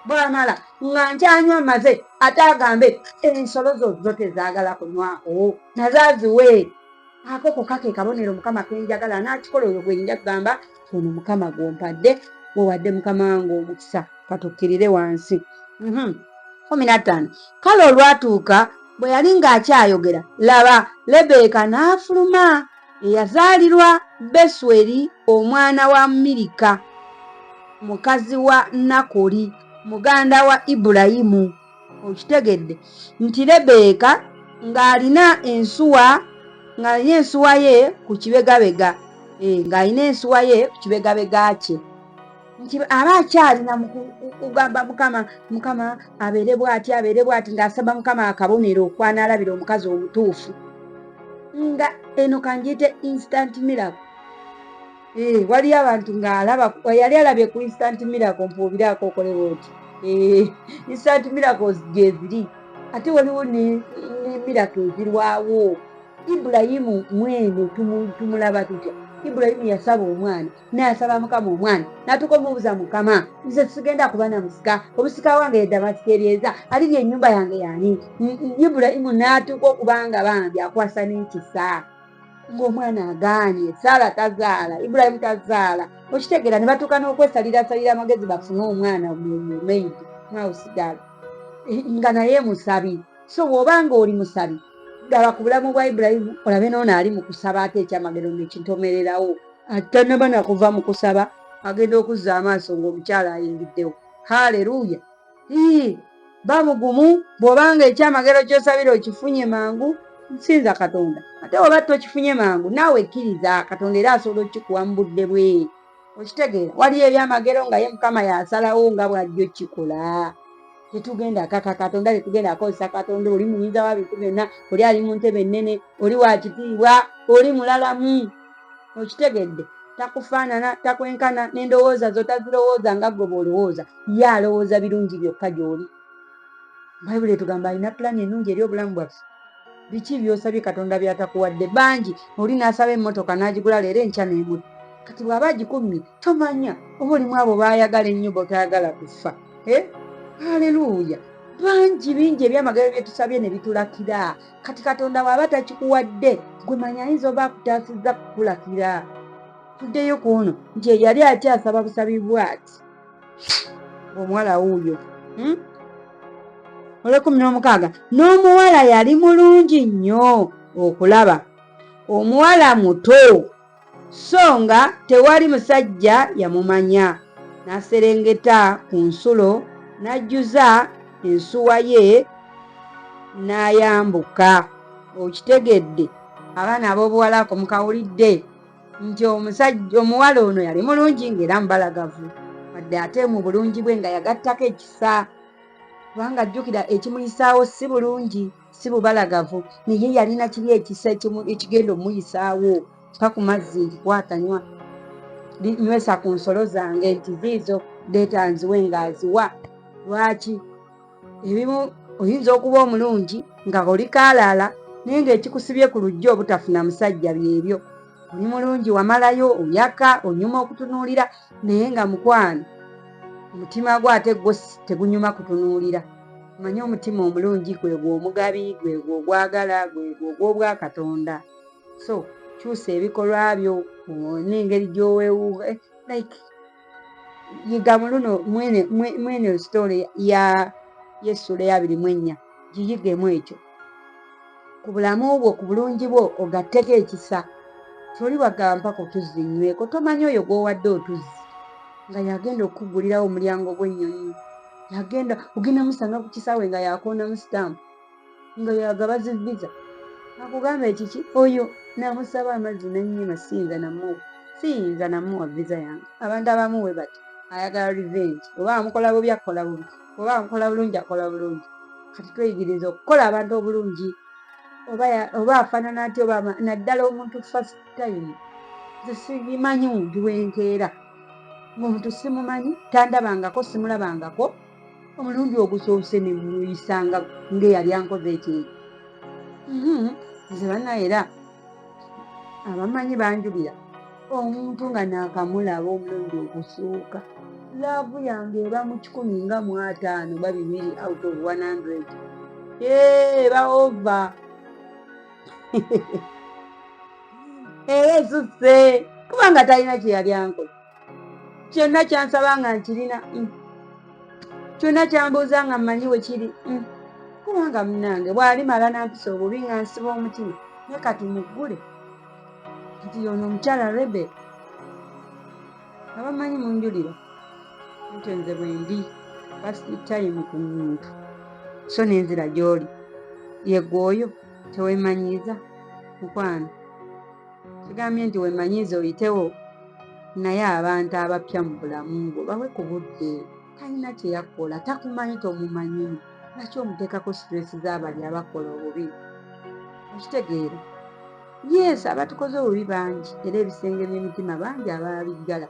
bwamala nga nkyanywa maze ate agambe ensolo zo tezaagala kunywako nazaaziwe. Ako kokka ke kabonero Mukama kenjagala n'akikola oyo gwe nja kugamba ono Mukama gw'ompadde wewadde Mukama wange omukisa katukkirire wansi. 15 Kale olwatuuka bwe yali ng'akyayogera laba Lebbeeka n'afuluma eyazaalirwa Besweri omwana wa Mirika mukazi wa Nakoli muganda wa Ibulayimu. Okitegedde nti Lebbeeka ng'alina ensuwa ye ku kibegabega ng'alina ensuwa ye ku kibegabega kye nti aba akyalina mu kugamba Mukama abeere bw'ati ng'asaba Mukama akabonero kwanaalabira omukazi omutuufu nga eno kanjiyite instant miracle. Waliyo abantu ng'alaba yali alabye ku instant miracle mpuubiraako okolewo oti instant miracles gyeziri ate waliwo ne miracle ezirwawo. Ibulayimu mwene tumulaba tutya? Ibulayimu yasaba omwana n'asaba Mukama omwana n'atuuka omubuuza Mukama nze sigenda kuba na musika, obusika wange ye Damasiko Eryeza alirya ennyumba yange yani. Ibulayimu n'atuuka okubanga bambi akwasa n'ekisa ng'omwana agaanye. Saala tazaala, Ibulayimu tazaala. Okitegeera ne batuuka n'okwesalira amagezi bafune omwana mu maidi mwawusigala nga naye musabi. So bw'obanga oli musabi gaba ku bulamu bwa Ibulayimu olabe n'ono ali mu kusaba ate ekyamagero nekintomererawo atanaba nakuva mu kusaba agenda okuzza amaaso ng'omukyala ayingiddewo. Haleluya! Bamugumu bw'obanga ekyamagero ky'osabira okifunye mangu nsinza Katonda. Ate oba tokifunye mangu naawe ekkiriza Katonda era asobola okikuwa mu budde bwe. Okitegeera waliyo ebyamagero nga ye Mukama yasalawo nga bw'ajja okikola. Tetugenda kaka Katonda, tetugenda akozesa Katonda. Oli muyinza wa bintu byonna, oli ali mu ntebe ennene, oli wa kitiibwa, oli mulalamu. Okitegedde takufaanana, takwenkana n'endowooza zo tazirowooza nga gwe bw'olowooza. Ye alowooza birungi byokka gy'oli. Bayibuli etugamba alina pulaani ennungi eri obulamu bwaffe. Biki by'osabye Katonda by'atakuwadde? Bangi oli n'asaba emmotoka n'agigula leero enkya n'emutta. Kati bw'aba agikumye tomanya oba olimu abo baayagala ennyo botayagala kufa. Haleluya! Bangi bingi ebyamagero bye tusabye ne bitulakira. Kati Katonda bw'aba takikuwadde gwe manya ayinza oba akutaasizza kukulakira. Tuddeyo ku ono nti yali akyasaba busabi bw'ati omuwala wuuyo. 16 N'omuwala yali mulungi nnyo okulaba, omuwala muto so nga tewali musajja yamumanya. N'aserengeta ku nsulo n'ajjuza ensuwa ye n'ayambuka. Okitegedde abaana ab'obuwala ako mukawulidde nti omuwala ono yali mulungi ng'era mubalagavu wadde ate mu bulungi bwe nga yagattako ekisa. Kubanga jjukira ekimuyisaawo si bulungi, si bubalagavu, naye yalina kiri ekisa ekigenda omuyisaawo mpa ku mazzi nti kwatanywa nywesa ku nsolo zange nti ziizo leeta nziwe ng'aziwa. Lwaki? Ebimu oyinza okuba omulungi nga oli kaalaala naye ng'ekikusibye ku lujja obutafuna musajja byebyo. Oli mulungi wamalayo oyaka onyuma okutunuulira naye nga mukwano omutima gwo ate gwo tegunyuma kutunuulira. Manye omutima omulungi gwegwo omugabi, gwegwo ogwagala, gwegwo ogw'obwa Katonda. So kyusa ebikolwa byo n'engeri gy'oweewuuga like yiga mu luno mwene story ya Yesu 24 giyigemu ekyo. Ku bulamu bwo, ku bulungi bwo ogatteko ekisa. Toli wagamba mpaka otuzzi nyweko. Tomanyi oyo gw'owadde otuzzi nga yagenda okukugulirawo omulyango gw'ennyonyi. Ogenda musanga ku kisaawe nga yakoona mu sitampu nga yagabaza visa. Akugamba ekiki oyo namusaba amazzi nannyima siyinza namuwa visa yange. Abantu abamu we bati ayagala revenge. Oba amukola bubi akola bubi, oba amukola bulungi akola bulungi. Kati tweyigiriza okukola abantu obulungi. Oba afaanana ati oba naddala omuntu first time. Nze simanyi muntu wenkeera ng'omuntu simumanyi, tandabangako, simulabangako, omulundi ogusoose ne muyisanga ng'eyali ankoze ekyejo. Nze bannaye era abamanyi banjulira omuntu nga naakamulaba omulundi ogusooka laavu yange eba mu 100 nga mu 5 ba 200 out of 100. Baova era esuse kubanga talina kye yali ankola. Kyonna kyansaba nga nkirina, kyonna kyambuuza nga mmanyi we kiri, kubanga munnange bw'alimala nampisa obubi nga nsiba omutima naye kati muggule nti yono omukyala Rebel abamanyi munjulira nti nze bwe ndi first time ku muntu so nenzira gy'oli yegwoyo teweemanyiiza mukwano. Kigambye nti weemanyiiza oyitewo, naye abantu abapya mu bulamu bwo bawe ku budde. Talina kye yakola, takumanyi tomumanyi, lwaki omuteekako stress z'abali abakola obubi? Okitegeera? Yes, abatukoze obubi bangi era ebisenge by'emitima bangi ababiggala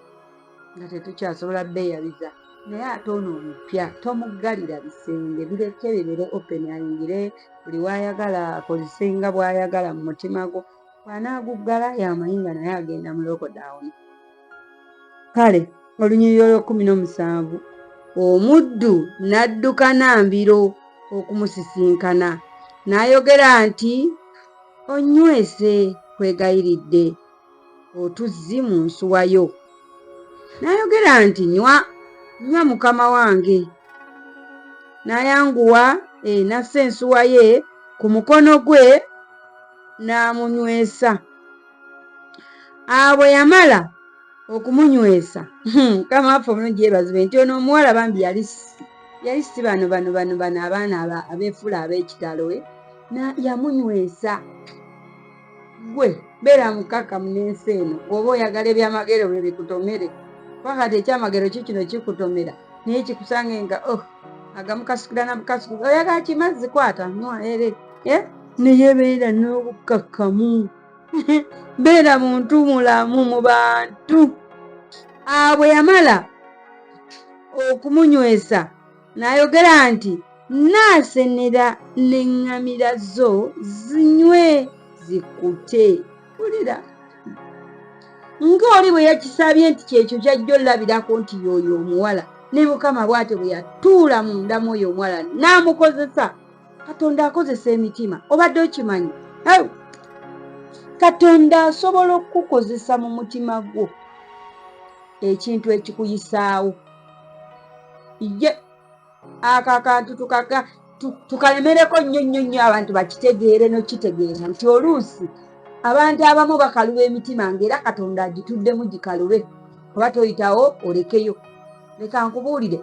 nga tetukyasobola beeyaliza, naye ate ono omupya tomuggalira bisenge, bireke bibere open, ayingire buli wayagala akozesenga bwayagala mu mutima gwo. Bw'anaaguggala yamanyi nga naye agenda mu lockdown. Kale Olunyiriri 17 omuddu n'adduka Nambiro okumusisinkana n'ayogera nti onywese kwegayiridde otuzzi mu nsuwayo. N'ayogera nti nywa mukama wange. N'ayanguwa nassa ensuwa ye ku mukono gwe n'amunywesa. Bwe yamala okumunywesa, Mukama waffe omulungi yeebazibwe nti ono omuwala bambi yali si bano abaana abeefula ab'ekitalo, yamunywesa. Gwe beera mukakamu n'ensi eno oba oyagala ebyamagero bwe bikutomere, wakati ekyamagero kikino kikutomera naye kikusange nga agamu kasukira na bukasukira, oyagala kimazzi kwata nywa ere naye beera n'obukakamu beera muntu mulamu mu bantu. Bwe yamala okumunywesa n'ayogera nti naasenera n'eŋŋamira zo zinywe zikute. Wulira ng'oli bwe yakisabye nti kyekyo kyajja olabirako nti y'oyo omuwala, ne Mukama bw'ate bwe yatuula munda mu oyo omuwala n'amukozesa. Katonda akozesa emitima, obadde okimanyi? Katonda asobola okukozesa mu mutima gwo ekintu ekikuyisaawo. Ye ako akantu tukalemereko nnyo abantu bakitegeere n'okitegeera nti oluusi abantu abamu bakaluba emitima ng'era Katonda agituddemu gikalube, oba toyitawo olekeyo. Leka nkubuulire,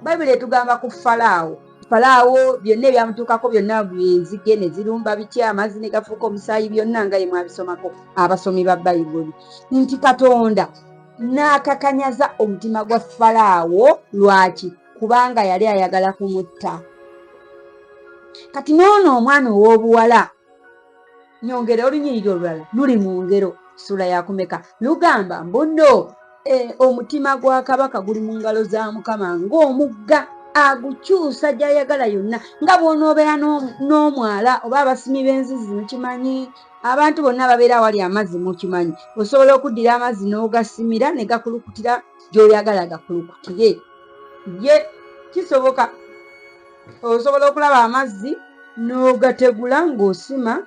Bayibuli etugamba ku Falaawo. Falaawo byonna ebyamutuukako byonna byenzige ne zirumba bitya, amazzi ne gafuuka omusaayi, byonna nga ye mwabisomako abasomi ba Bayibuli, nti Katonda n'akakanyaza omutima gwa Falaawo. Lwaki? Kubanga yali ayagala kumutta. Kati n'ono omwana ow'obuwala, nyongere olunyiriri olulala luli mu ngero sula yakumeka lugamba mbuno omutima gwa kabaka guli mu ngalo za Mukama ng'omugga agukyusa gy'ayagala yonna. Nga bw'onoobeera n'omwala oba abasimi b'enzizi mukimanyi, abantu bonna ababeera awali amazzi mukimanyi, osobola okuddira amazzi n'ogasimira ne gakulukutira gy'oyagala gakulukutire. Ye kisoboka, osobola okulaba amazzi n'ogategula ng'osima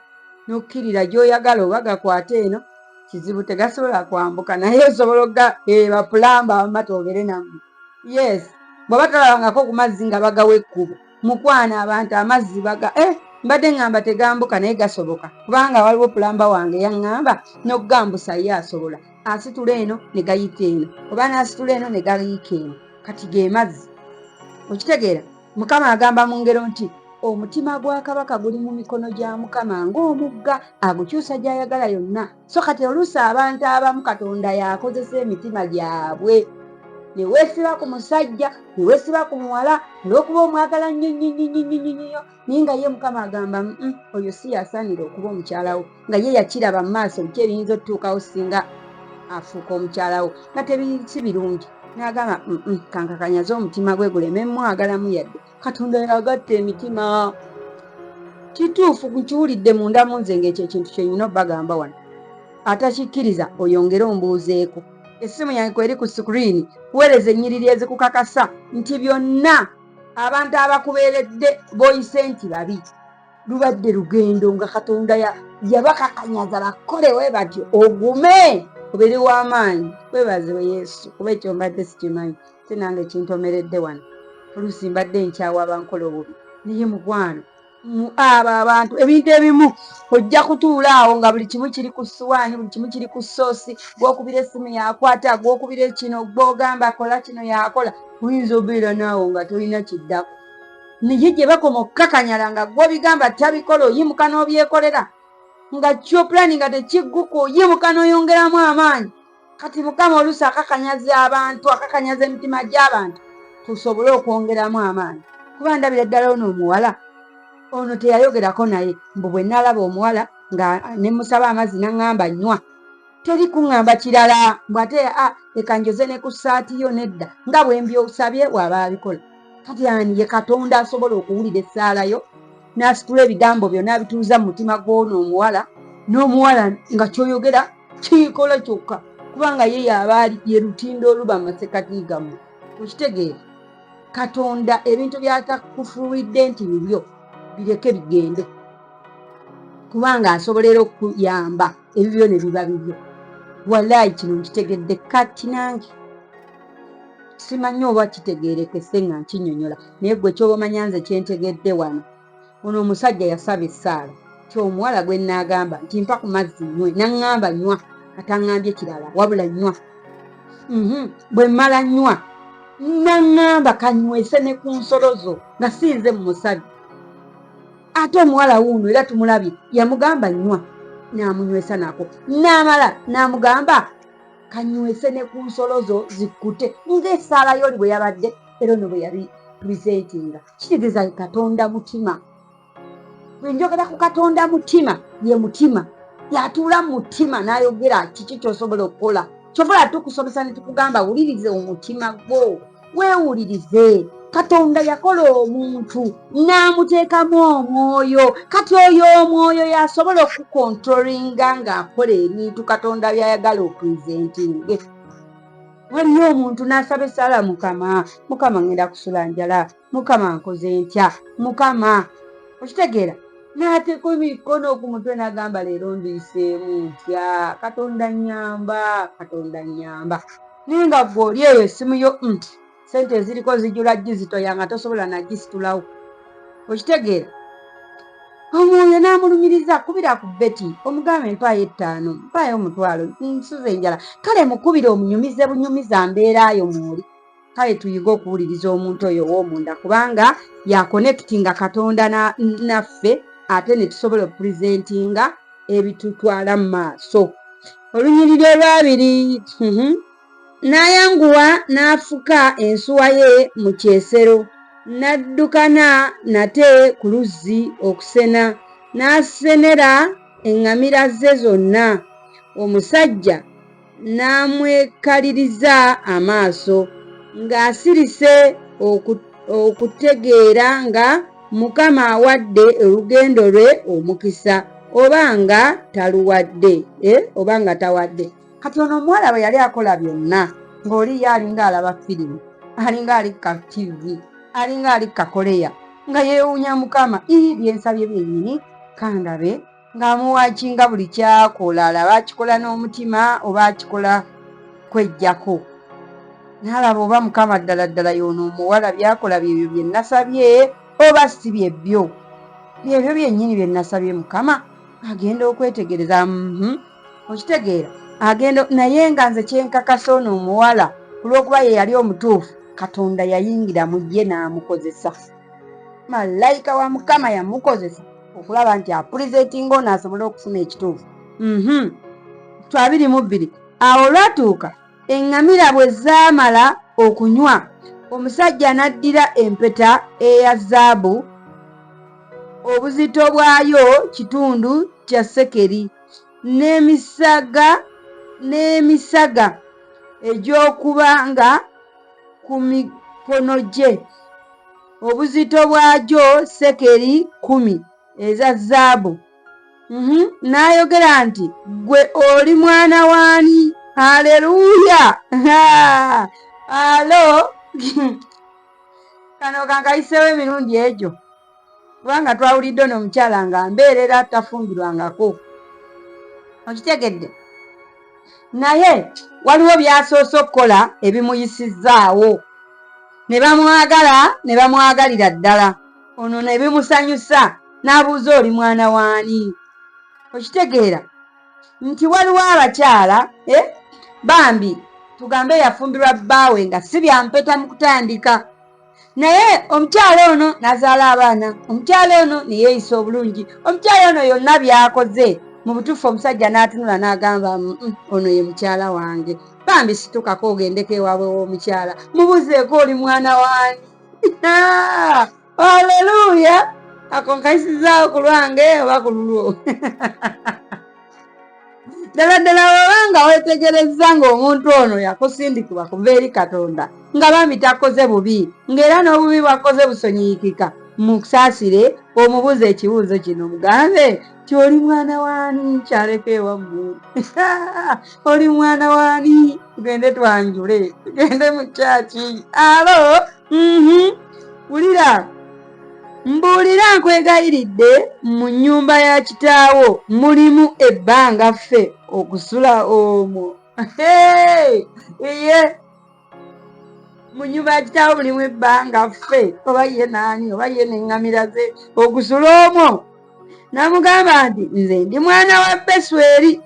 n'okkirira gy'oyagala oba gakwate eno, kizibu tegasobola kwambuka, naye osobola bapulamba amatoogere nammwe. Yes, bw'aba talabangako ku mazzi nga bagawa ekkubo, mukwana abantu amazzi mbadde ngamba tegambuka naye gasoboka, kubanga waliwo pulamba wange yaŋŋamba n'okugambusa ye asobola. Asitula eno ne gayita eno, oba n'asitula eno ne gayika eno, kati ge mazzi. Okitegeera? Mukama agamba mu ngero nti omutima gwa kabaka guli mu mikono gya Mukama ng'omugga agukyusa gy'ayagala yonna. So kati oluusi abantu abamu Katonda yakozesa emitima gyabwe, ne weesiba ku musajja, ne weesiba ku muwala olw'okuba omwagala nnyo naye nga ye Mukama agamba oyo si yasaanira okuba omukyalawo, nga ye yakiraba mu maaso biki ebiyinza okutuukawo singa afuuka omukyalawo, nga si birungi. N'agamba kankakanyaze omutima gwe guleme mwagalamu yadde. Katonda yagatta emitima. Kituufu nkiwulidde munda mu nze ng'ekyo ekintu kye nnina obbagamba wano. Atakikkiriza oyongere ombuuzeeko. essimu yange kweri ku screen kuweereza ennyiriri ezikukakasa nti byonna abantu abakubeeredde boyise nti babi lubadde lugendo nga Katonda yabakakanyaza bakolewe batyo ogume obere w'amaanyi. Weebazibwe Yesu kuba ekyo mbadde sikimanyi te nange kintomeredde wano oluusi mbadde nkyawa abankola obubi naye mukwano abo abantu ebintu ebimu ojja kutuula awo nga buli kimu kiri ku ssuwaani buli kimu kiri ku soosi gwokubira essimu yakwata gwokubira kino gwogamba kola kino yakola oyinza obeera naawo nga tolina kiddako naye gye bakoma okukakanyala nga gw'obigamba tabikola oyimuka n'obyekolera nga kyo pulani nga tekigguka oyimuka n'oyongeramu amaanyi. Kati Mukama oluusi akakanyaza abantu akakanyaza emitima gy'abantu tusobole okwongeramu amaanyi kuba ndabira ddala ono omuwala ono teyayogerako naye mbu bwe nalaba omuwala nga ne musaba amazzi naŋŋamba nnywa teri kuŋŋamba kirala bw'ate leka njoze ne ku ssaati yo nedda nga bwe mbyosabye waba abikola. Kati ani ye Katonda asobola okuwulira essaala yo n'asitula ebigambo byonna abituuza mu mutima gw'ono omuwala n'omuwala nga kyoyogera kikola kyokka kubanga ye yabaali ye lutindo oluba mu masekati gammwe. Okitegeera Katonda ebintu by'atakufuulidde nti bibyo bireke bigende kubanga asobolera okuyamba ebibyo ne biba bibyo. Walayi kino nkitegedde kati nange simanyi oba kitegeerekese nga nkinyonyola naye gwe kyoba omanya nze kyentegedde wano ono omusajja yasaba essaala kyomuwala gwe naagamba nti mpa ku mazzi nywe naŋŋamba nywa ataŋŋambye kirala wabula nywa bwe mmala nywa naŋŋamba kanywese ne ku nsolo zo nga siinze mu musabi ate omuwala wuuno era tumulabye yamugamba nywa n'amunywesa nako n'amala n'amugamba kanywese ne ku nsolo zo zikkute ng'essaala yoli bwe yabadde era ono bwe yali pulizentinga. Kitegeeza Katonda mutima. Bwe njogera ku Katonda mutima ye mutima yatuula mu mutima n'ayogera kiki ky'osobola okukola kyovola tukusomesa ne tukugamba wulirize omutima gwo weewulirize. Katonda yakola omuntu n'amuteekamu omwoyo kati oyo omwoyo yasobola okukontrolinga ng'akola ebintu Katonda by'ayagala opulizentinge. Waliyo omuntu n'asaba essaala Mukama ngenda kusula njala Mukama nkoze ntya Mukama okitegeera n'ateeka emikono ku mutwe n'agamba leero ndiiseemu ntya Katonda nnyamba naye nga gwe oli eyo essimu yo sente eziriko zijula gizitoya nga tosobola nagisitulawo. Okitegeera omwoyo n'amulumiriza kubira ku beti omugambe empaayo 5 mpaayo 1,000 nsuze enjala kale mukubire omunyumize bunyumiza mbeeraayo mwoli. Kale tuyiga okuwuliriza omuntu oyo ow'omunda kubanga yakonekitinga Katonda naffe ate ne tusobola okupulizentinga ebitutwala mu maaso. Olunyiriri olwabiri n'ayanguwa n'afuka ensuwa ye mu kyesero n'addukana nate ku luzzi okusena n'asenera eŋŋamira ze zonna. Omusajja n'amwekaliriza amaaso ng'asirise okutegeera nga Mukama awadde olugendo lwe omukisa oba nga taluwadde oba nga tawadde. Kati ono omuwala bwe yali akola byonna ng'oli ye alinga alaba firimu alinga ali ka TV alinga ali kakoleya nga yeewuunya Mukama byensabye byennyini kandabe ng'amuwakinga buli kyakola alaba akikola n'omutima oba akikola kwejjako. N'alaba oba Mukama ddala ddala y'ono omuwala byakola byebyo bye nasabye oba si byebyo byennyini bye nasabye Mukama. Agenda okwetegereza okitegeera agenda naye nga nze kyenkakasa ono omuwala olw'okuba ye yali omutuufu Katonda yayingira mu ye n'amukozesa. Malayika wa Mukama yamukozesa okulaba nti apulizetinga ono asobole okufuna ekituufu. 22 awo olwatuuka eŋŋamira bwe zaamala okunywa omusajja n'addira empeta eya zaabu obuzito bwayo kitundu kya sekeri n'emisaga egy'okuba nga ku mikono gye obuzito bwagyo sekeri 10 eza zaabu. N'ayogera nti gwe oli mwana waani Haleluya. Alo. Kano kankayiseewo emirundi egyo kubanga twawulidde n'omukyala nga mbeerera tafumbirwangako. Okitegedde? Naye waliwo byasoose okukola ebimuyisizzaawo ne bamwagala ne bamwagalira ddala. Ono ne bimusanyusa n'abuuza oli mwana waani. Okitegeera nti waliwo abakyala bambi tugambe yafumbirwa bbaawe nga si byampeta mu kutandika. Naye omukyala ono n'azaala abaana, omukyala ono ne yeeyisa obulungi, omukyala ono yonna byakoze. Mu butuufu omusajja n'atunula n'agamba ono ye mukyala wange. Bambi situkako ogendeko ewaabwe w'omukyala mubuzeeko oli mwana waani. Haleluya. Ako nkayisizaawo ku lwange oba ku lulwo. Ddala ddala wabanga weetegerezza ng'omuntu ono yakusindikibwa kuva eri Katonda nga bambi takoze bubi, ng'era n'obubi bwakoze busonyiikika, musaasire omubuuze ekibuuzo kino mugambe ti oli mwana waani kyaleko ewaggulu. Oli mwana waani? Tugende twanjule, tugende mu kyaki. Alo. Wulira, mbuulira nkwegayiridde mu nnyumba ya kitaawo mulimu ebbanga ffe okusula omwo. Ye mu nnyumba ya kitaawo mulimu ebbanga ffe oba ye naani oba ye neŋŋamira ze okusula omwo. N'amugamba nti nze ndi mwana wa Besweri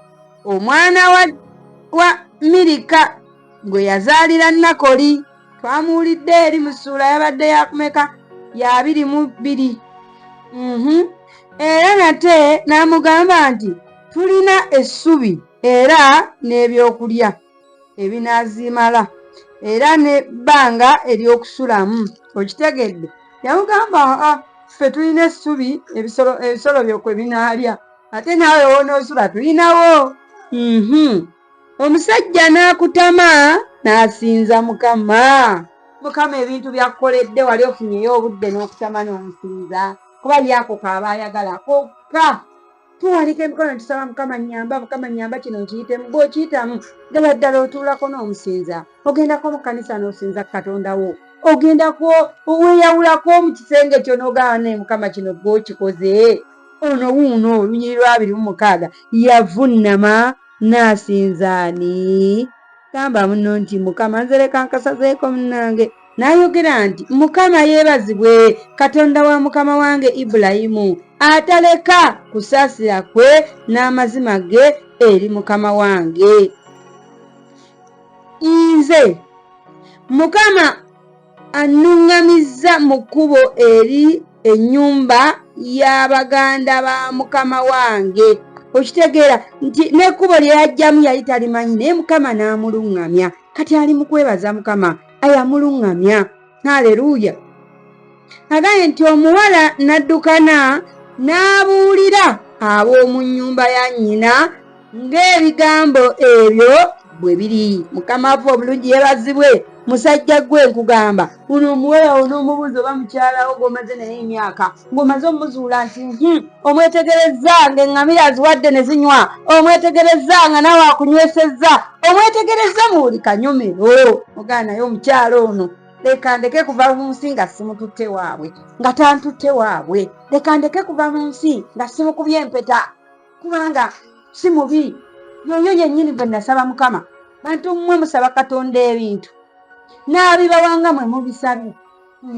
omwana wa Mirika gwe yazaalira Nakoli. Twamuwulidde eri mu ssuula yabadde yakumeka ya 22. Era nate n'amugamba nti tulina essubi era n'ebyokulya ebinaazimala era n'ebbanga ery'okusulamu. Okitegedde? Yamugamba ffe tulina essubi ebisolo byokwe binaalya ate naawe woonoosula tulinawo. Omusajja n'akutama n'asinza Mukama. Mukama ebintu byakukoledde wali ofunyeyo obudde n'okutama n'omusinza kuba lyako kaaba ayagala kokka. Tuwanika emikono tusaba Mukama nnyamba, Mukama nnyamba kino nkiyitemu. Bw'okiyitamu ddala ddala otuulako n'omusinza, ogendako mu kkanisa n'osinza Katonda wo, ogendako weeyawulako mu kisenge kyo n'ogamba ne Mukama kino gw'okikoze. Ono wuuno Olunyiri 26 yavunnama n'asinzaani. Gamba muno nti Mukama nze leka nkasazeeko munnange. N'ayogera nti Mukama yeebazibwe, Katonda wa mukama wange Ibulayimu ataleka kusaasira kwe n'amazima ge eri mukama wange. Nze Mukama annuŋŋamizza mu kkubo eri ennyumba y'abaganda ba mukama wange. Okitegeera nti n'ekkubo lye yajjamu yali talimanyi naye Mukama n'amuluŋŋamya. Kati ali mu kwebaza Mukama ayamuluŋŋamya. Haleluya. Agambye nti omuwala n'addukana n'abuulira ab'omu nnyumba ya nnyina ng'ebigambo ebyo bwe biri. Mukama afa obulungi yeebazibwe. Musajja gwe nkugamba uno omuwala onoomubuuza oba mukyalawo gw'omaze naye emyaka ng'omaze omuzuula nti omwetegerezza ng'eŋŋamira aziwadde ne zinywa, omwetegerezza nga nawe akunywesezza, omwetegerezza mu buli kanyomero. Ogaa naye omukyala ono leka ndeke kuva mu nsi nga simututte waabwe nga tantutte waabwe, leka ndeke kuva mu nsi nga simukubye empeta kubanga si mubi. Yoyo yennyini bwe nasaba Mukama. Bantu mmwe musaba Katonda ebintu n'abibawanga mwe mubisabye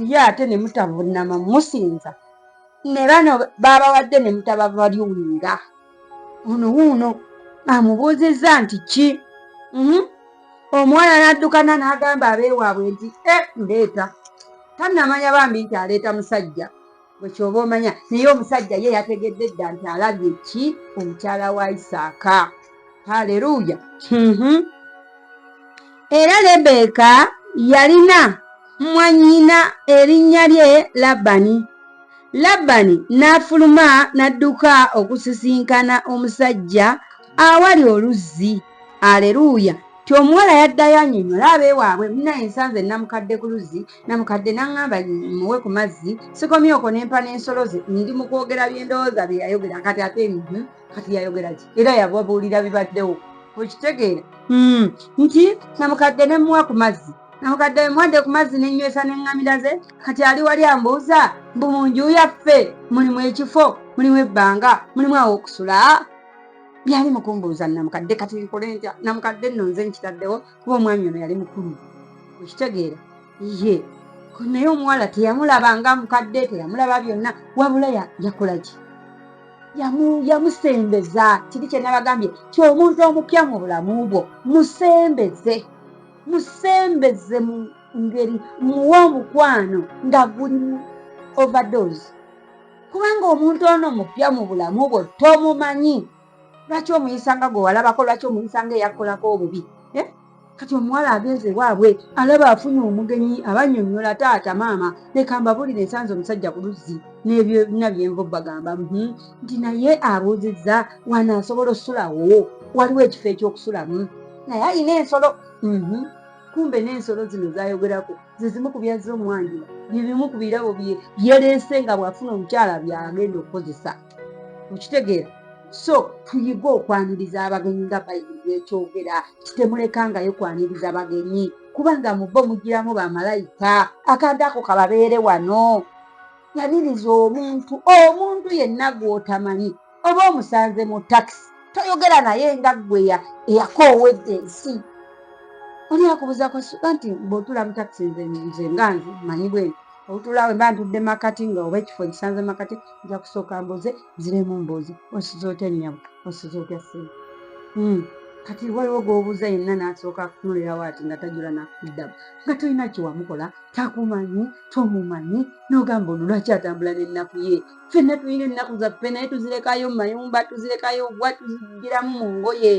ye ate ne mutavunnama musinza ne bano baabawadde ne mutababalyuwulira. Ono wuuno amubuuzizza nti ki? Omuwala n'addukana n'agamba abeewaabwe nti ndeeta. Tannamanya bambi nti aleeta musajja bwe kyoba omanya, naye omusajja ye yategedde dda nti alabye ki? Omukyala wa Isaaka. Haleluya. Era Lebeka yalina mwannyina erinnya lye Labani. Labani n'afuluma n'adduka okusisinkana omusajja awali oluzzi. Aleluya. Ti omuwala yaddayo annyonnyola abeewaabwe munaye ensanze namukadde ku luzzi, namukadde n'aŋŋamba muwe ku mazzi, sikomyoko n'empa n'ensolo ze, ndi mu kwogera by'endowooza bye yayogera. Kati ate kati yayogera ki? Era yababuulira bibaddewo. okitegeera nti namukadde ne muwa ku mazzi namukadde mwadde ku mazzi nenywesa neŋŋamira ze kati ali wali ambuuza mbu mu nju yaffe mulimu ekifo mulimu ebbanga mulimu aw'okusula byali mukumbuuza namukadde kati nkole ntya namukadde nno nze nkitaddewo kuba omwami ono yali mukulu okitegeera ye naye omuwala teyamulaba nga mukadde teyamulaba byonna wabula yakola ki yamusembeza kiri kye nabagambye kyomuntu omupya mu bulamu bwo musembeze mu ngeri muwa omukwano nga guli mu overdose kubanga omuntu ono mupya mu bulamu bwo tomumanyi lwaki omuyisa nga gwe walabako lwaki omuyisa nga eyakolako obubi kati omuwala agenze waabwe alaba afunye omugenyi abannyonnyola taata maama leka mbabulire ensanze omusajja ku luzzi n'ebyo byonna byenva bagamba nti naye abuuzizza wanaasobola okusulawo waliwo ekifo ekyokusulamu naye alina ensolo kumbe n'ensolo zino zayogerako zezimu ku byazza omwanjula byebimu ku birabo byeleese nga bw'afuna omukyala byagenda okukozesa okitegeera so tuyige okwaniriza abagenyi nga bayibuli bwekyogera kitemulekangayo kwaniriza abagenyi kubanga mubbo mugiramu bamalayika akantu ako kababeere wano yaniriza omuntu yenna gw'otamanyi oba omusanze mu takisi toyogera naye nga gwe eyakoowedde ensi oli akubuuzako nti bw'otula mu takisi nze nga manyi bwe otulawe mba ntudde makati nga oba ekifo kisanze makati nja kusooka mbuuze ziremu mbuuzi osiza otya nnyabo osiza otya ssente kati waliwo gw'obuuza yenna n'asooka kutunulirawo ati nga tajula nakuddamu nga tolina kiwamukola takumanyi tomumanyi n'ogamba ono lwaki atambula n'ennaku ye ffenna tulina ennaku zaffe naye tuzirekayo mu mayumba tuzirekayo bwa tuzigiramu mu ngoye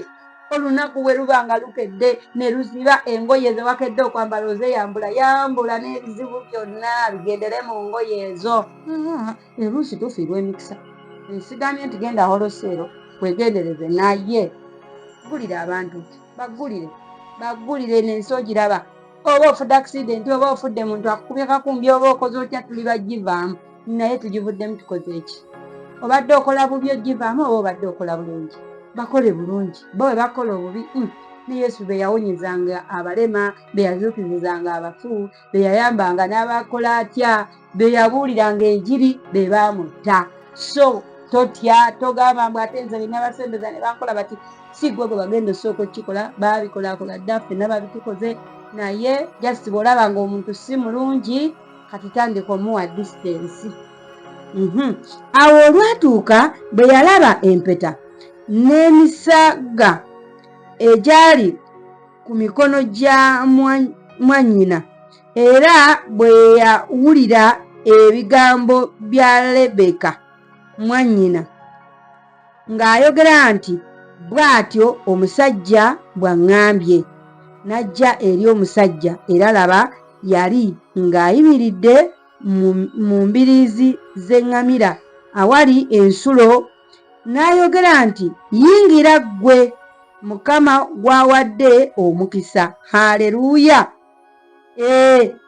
olunaku bwe luba nga lukedde ne luziba engoye ze wakedde okwambala ozeyambula yambula n'ebizibu byonna bigendere mu ngoye ezo eruusi tufiirwa emikisa ensigamye nti genda holoseero wegendereze naye gulira abantu bagulire n'ensi ogiraba oba ofudde accident oba ofudde muntu akukubye kakumbi oba okoze otya tuli bagivaamu naye tugivuddemu tukoze eki obadde okola bubi ogivaamu oba obadde okola bulungi bakole bulungi bo bwe bakola obubi ne yesu be yawonyezanga abalema be yazuukirizanga abafu be yayambanga n'abakola atya be yabuuliranga enjiri be baamutta so totya togamba mbu ate nze bina basembeza ne bankola bati si gwe gwe bagenda osooka okukikola baabikolakola dda ffenna babitukoze naye just bw'olaba nga omuntu si mulungi kati tandika omuwa distance awo olwatuuka bwe yalaba empeta n'emisaga egyali ku mikono gya mwannyina era bwe yawulira ebigambo bya Lebeka mwannyina ng'ayogera nti bw'atyo omusajja bw'aŋŋambye n'ajja eri omusajja era laba yali ng'ayimiridde mu mbiriizi z'eŋŋamira awali ensulo n'ayogera nti yingira ggwe Mukama gwawadde omukisa haleluya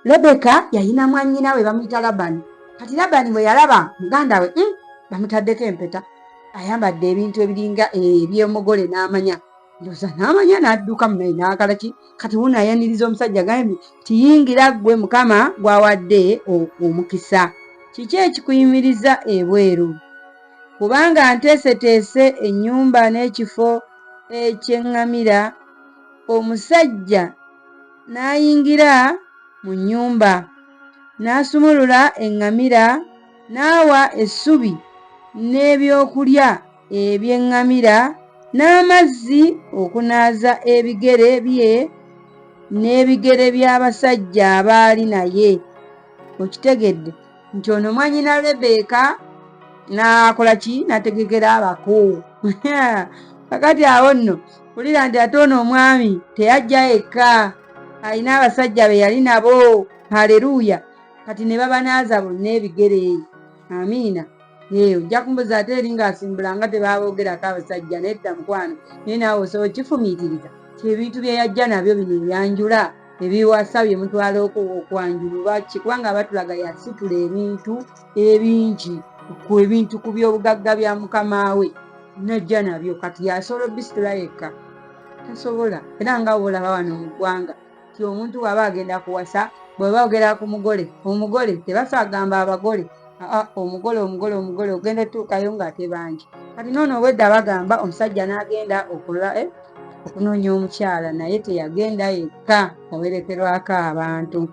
Lebeka yalina mwannyina we bamuyita Labani kati Labani bwe yalaba muganda we bamutaddeko empeta ayambadde ebintu ebiringa eby'omugole n'amanya ndoza n'amanya n'adduka munaye n'akalaki kati wuno ayaniriza omusajja gambye tiyingira ggwe Mukama gwawadde omukisa kiki ekikuyimiriza ebweru kubanga nteeseteese ennyumba n'ekifo eky'eŋŋamira omusajja n'ayingira mu nnyumba n'asumulula eŋŋamira n'awa essubi n'ebyokulya eby'eŋŋamira n'amazzi okunaaza ebigere bye n'ebigere by'abasajja abaali naye okitegedde nti ono mwannyina Lebeka n'akola ki n'ategekera abako kakati awo nno kulira nti ate ono omwami teyajja yekka alina abasajja be yali nabo haleluya kati ne babanaaza bonna ebigere amiina ojja kumbuza ate eri ng'asimbula nga tebaboogerako abasajja nedda mukwano naye naawe osobola okifumiitiriza ebintu bye yajja nabyo bino ebyanjula ebiwasa bye mutwala okwanjulwa kubanga abatulaga yasitula ebintu ebingi ku ebintu ku by'obugagga bya mukama we najja nabyo kati yasobola obisitula yekka tasobola. Era nga olaba wano mu ggwanga ti omuntu bw'aba agenda kuwasa bw'eba ogera ku omugole tebafa agamba abagole omugole ogenda tuukayo nga tebanje. Kati noono obwedda bagamba omusajja n'agenda okunoonya omukyala naye teyagenda yekka, yawerekerwako abantu.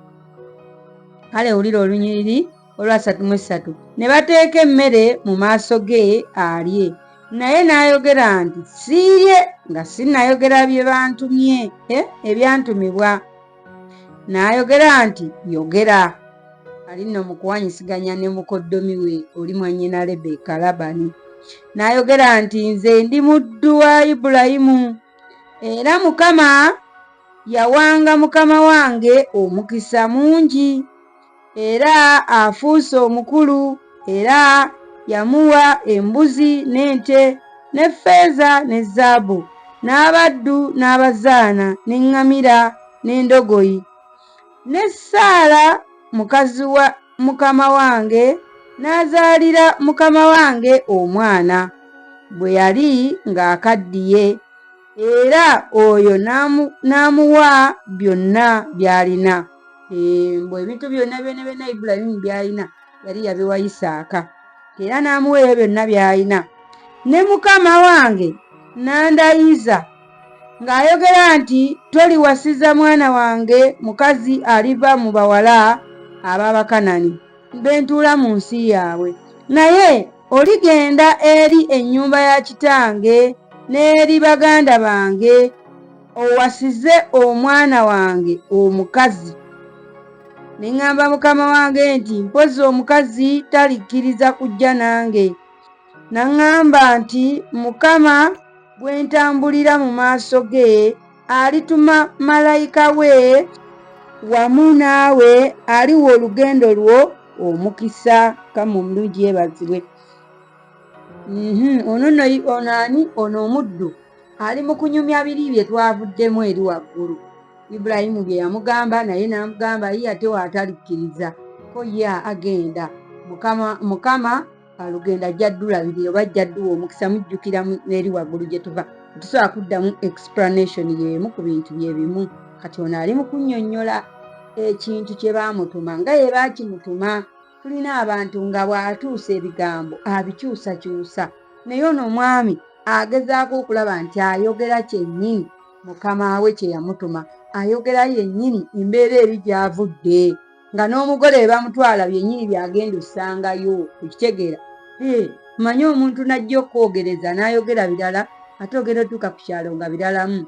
Kale wulira olunyiriri olwa 33. Ne bateeka emmere mu maaso ge alye, naye n'ayogera nti siirye nga sinnayogera bye bantumye ebyantumibwa. N'ayogera nti yogera. Ali nno mu kuwanyisiganya ne mukoddomi we oli mwannyina Lebeka Labani. N'ayogera nti nze ndi muddu wa Ibulayimu, era Mukama yawanga mukama wange omukisa mungi, era afuuse omukulu, era yamuwa embuzi n'ente n'effeeza ne zaabu n'abaddu n'abazaana n'eŋŋamira n'endogoyi. Ne Saala mukazi wa mukama wange n'azaalira mukama wange omwana bwe yali ng'akaddiye, era oyo n'amuwa byonna by'alina. Mbwe ebintu byonna Ibulayimu by'alina yali yabiwa Isaaka, era n'amuwa ebyo byonna by'alina. Ne mukama wange n'andayiza ng'ayogera nti toliwasiza mwana wange mukazi aliva mu bawala ab'Abakanani bentuula mu nsi yaabwe, naye oligenda eri ennyumba ya kitange n'eri baganda bange owasize omwana wange omukazi. Ne ŋŋamba mukama wange nti mpozi omukazi talikkiriza kujja nange. Naŋŋamba nti Mukama bwe ntambulira mu maaso ge alituma malayika we wamu naawe aliwa olugendo lwo omukisa. Kama omulungi yeebazibwe. Ono omuddu ali mu kunyumya biri bye twavuddemu eri waggulu. Ibulayimu bye yamugamba naye n'amugamba ye ate waatalikkiriza ko ye agenda. Mukama alugenda ajja ddulabirira oba ajja dduwa omukisa. Mujjukira eri waggulu gye tuva tetusobola kuddamu explanation y'emu ku bintu bye bimu. Kati ono ali mu kunnyonnyola ekintu kye baamutuma nga ye baakimutuma. Tulina abantu nga bw'atuusa ebigambo abikyusakyusa, naye ono omwami agezaako okulaba nti ayogera kyennyini mukama we kye yamutuma, ayogera yennyini embeera eri gy'avudde, nga n'omugole we bamutwala byennyini byagenda ossangayo. Okitegeera manye omuntu najja okwogereza n'ayogera birala ate ogenda otuuka ku kyalo nga biralamu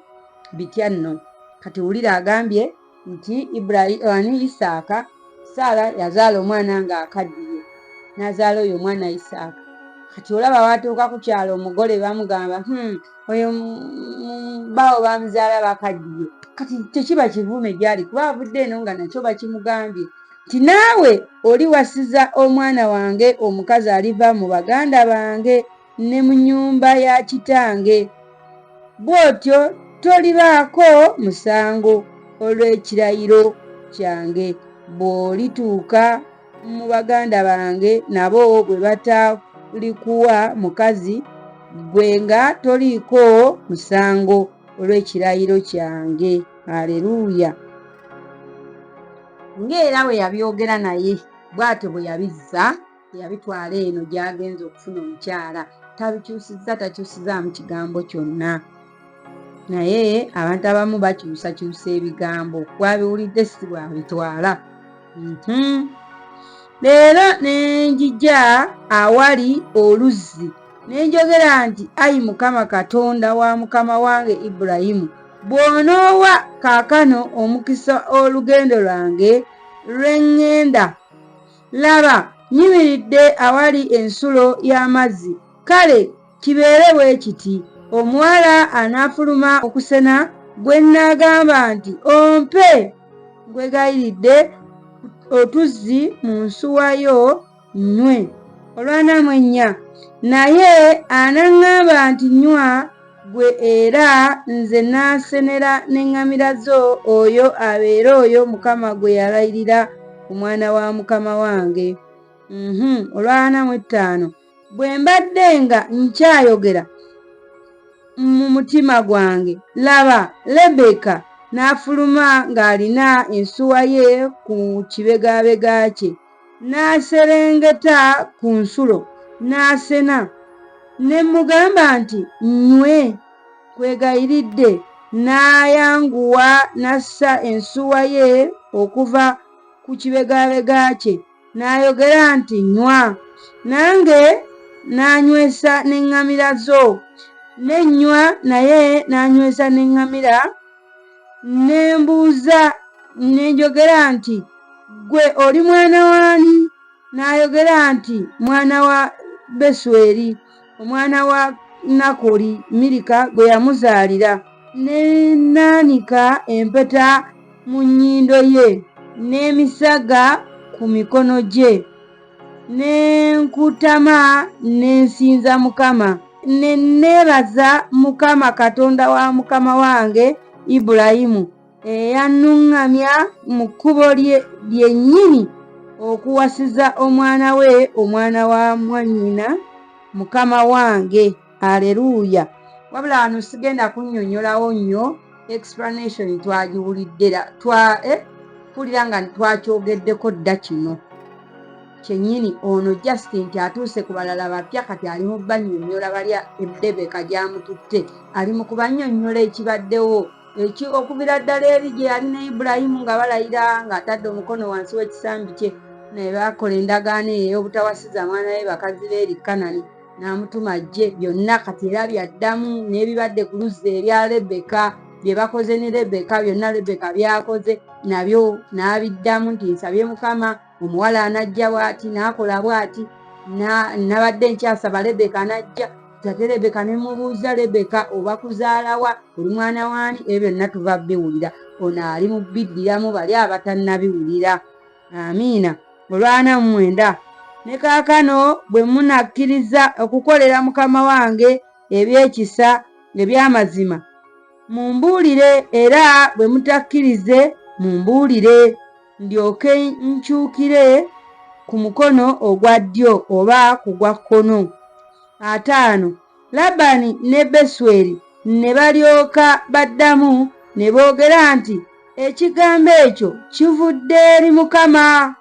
bitya nno. Kati wulira agambye nti Isaaka, Saala yazaala omwana ng'akaddiye, n'azaala oyo omwana Isaaka. Kati olaba watuuka ku kyalo omugole bamugamba oyo bawo bamuzaala bakaddiye. Kati tekiba kivume gyali kuba avudde eno nga nakyo bakimugambye nti naawe oliwasiza omwana wange omukazi aliva mu baganda bange ne mu nnyumba ya kitange, bw'otyo tolibaako musango olw'ekirayiro kyange bw'olituuka mu baganda bange nabo bwe batalikuwa mukazi, gwe nga toliiko musango olw'ekirayiro kyange. Aleluuya. Ng'era bwe yabyogera naye bw'atyo bwe yabizza yabitwala eno gy'agenza okufuna omukyala. Takyusizaamu kigambo kyonna. Naye abantu abamu bakyusakyusa ebigambo, bwabiwulidde si bwabitwala. Leero ne njija awali oluzzi ne njogera nti ayi Mukama Katonda wa mukama wange Ibulayimu, bw'onoowa kaakano omukisa olugendo lwange lwe ŋŋenda, laba nyimiridde awali ensulo y'amazzi, kale kibeere bwe kiti. Omuwala anaafuluma okusena gwe nnaagamba nti ompe nkwegayiridde otuzzi mu nsuwa yo nnywe olwanamwennya, naye anaŋŋamba nti nnywa gwe era nze naasenera n'eŋŋamira zo, oyo abeere oyo Mukama gwe yalayirira omwana wa mukama wange. Olwa 45 bwe mbadde nga nkyayogera mu mutima gwange. Laba Lebeka n'afuluma ng'alina ensuwa ye ku kibegabega kye, n'aserengeta ku nsulo n'asena. Ne mugamba nti nnywe kwegayiridde, n'ayanguwa n'assa ensuwa ye okuva ku kibegabega kye, n'ayogera nti nywa. Nange n'anywesa n'eŋŋamira zo, n'ennywa naye n'anywesa n'eŋŋamira. Ne mbuuza ne njogera nti gwe oli mwana w'ani? N'ayogera nti mwana wa Besweri, omwana wa Nakoli Mirika gwe yamuzaalira. Ne naanika empeta mu nnyindo ye n'emisaga ku mikono gye, ne nkutama ne nsinza Mukama, ne neebaza Mukama Katonda wa mukama wange Ibulayimu, eyannuŋŋamya mu kkubo lyennyini okuwasiza omwana we, omwana wa mwannyina mukama wange. Aleluuya. Wabula wano sigenda kunnyonnyolawo nnyo, explanation twagiwulidde pulira nga twakyogeddeko dda kino kyennyini. Ono Justin atuuse ku balala bapya, kati ali mu bannyonnyola balya Lebeka gy'amututte, ali mu kubannyonnyola ekibaddewo okubira ddala eri gye yali ne Ibulayimu nga balayira ng'atadde omukono wansi w'ekisambi kye, ne bakola endagaano ey'obutawasiza mwana we bakazi b'eri Kanani, n'amutuma ajje. Byonna kati era byaddamu, n'ebibadde ku luzzi erya Lebeka, bye bakoze ne Lebeka, byonna Lebeka byakoze nabyo n'abiddamu nti nsabye Mukama omuwala anajja bw'ati, n'akola bw'ati. Nabadde nkyasaba Lebeka anajja. Tate Lebeka ne mubuuza, Lebeka oba kuzaalawa, oli mwana waani? Ebyo byonna tuva biwulira. Ono ali mu biddiramu bali abatannabiwulira. Amiina. 49. Ne kaakano bwe munakkiriza okukolera mukama wange ebyekisa eby'amazima, mumbuulire, era bwe mutakkirize mumbuulire, ndyoke nkyukire ku mukono ogwa ddyo oba ku gwa kkono. 5. Labani ne Besweri ne balyoka baddamu ne boogera nti ekigambo ekyo kivudde eri Mukama.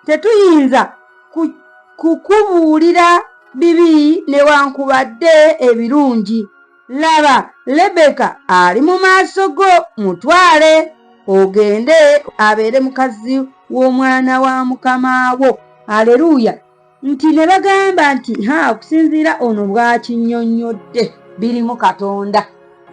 Tetuyinza kukubuulira bibi newankubadde ebirungi. Laba Lebeka ali mu maaso go, mutwale ogende abeere mukazi w'omwana wa mukama wo. Aleluuya. Nti ne bagamba nti okusinziira ono bwakinnyonnyodde birimu Katonda.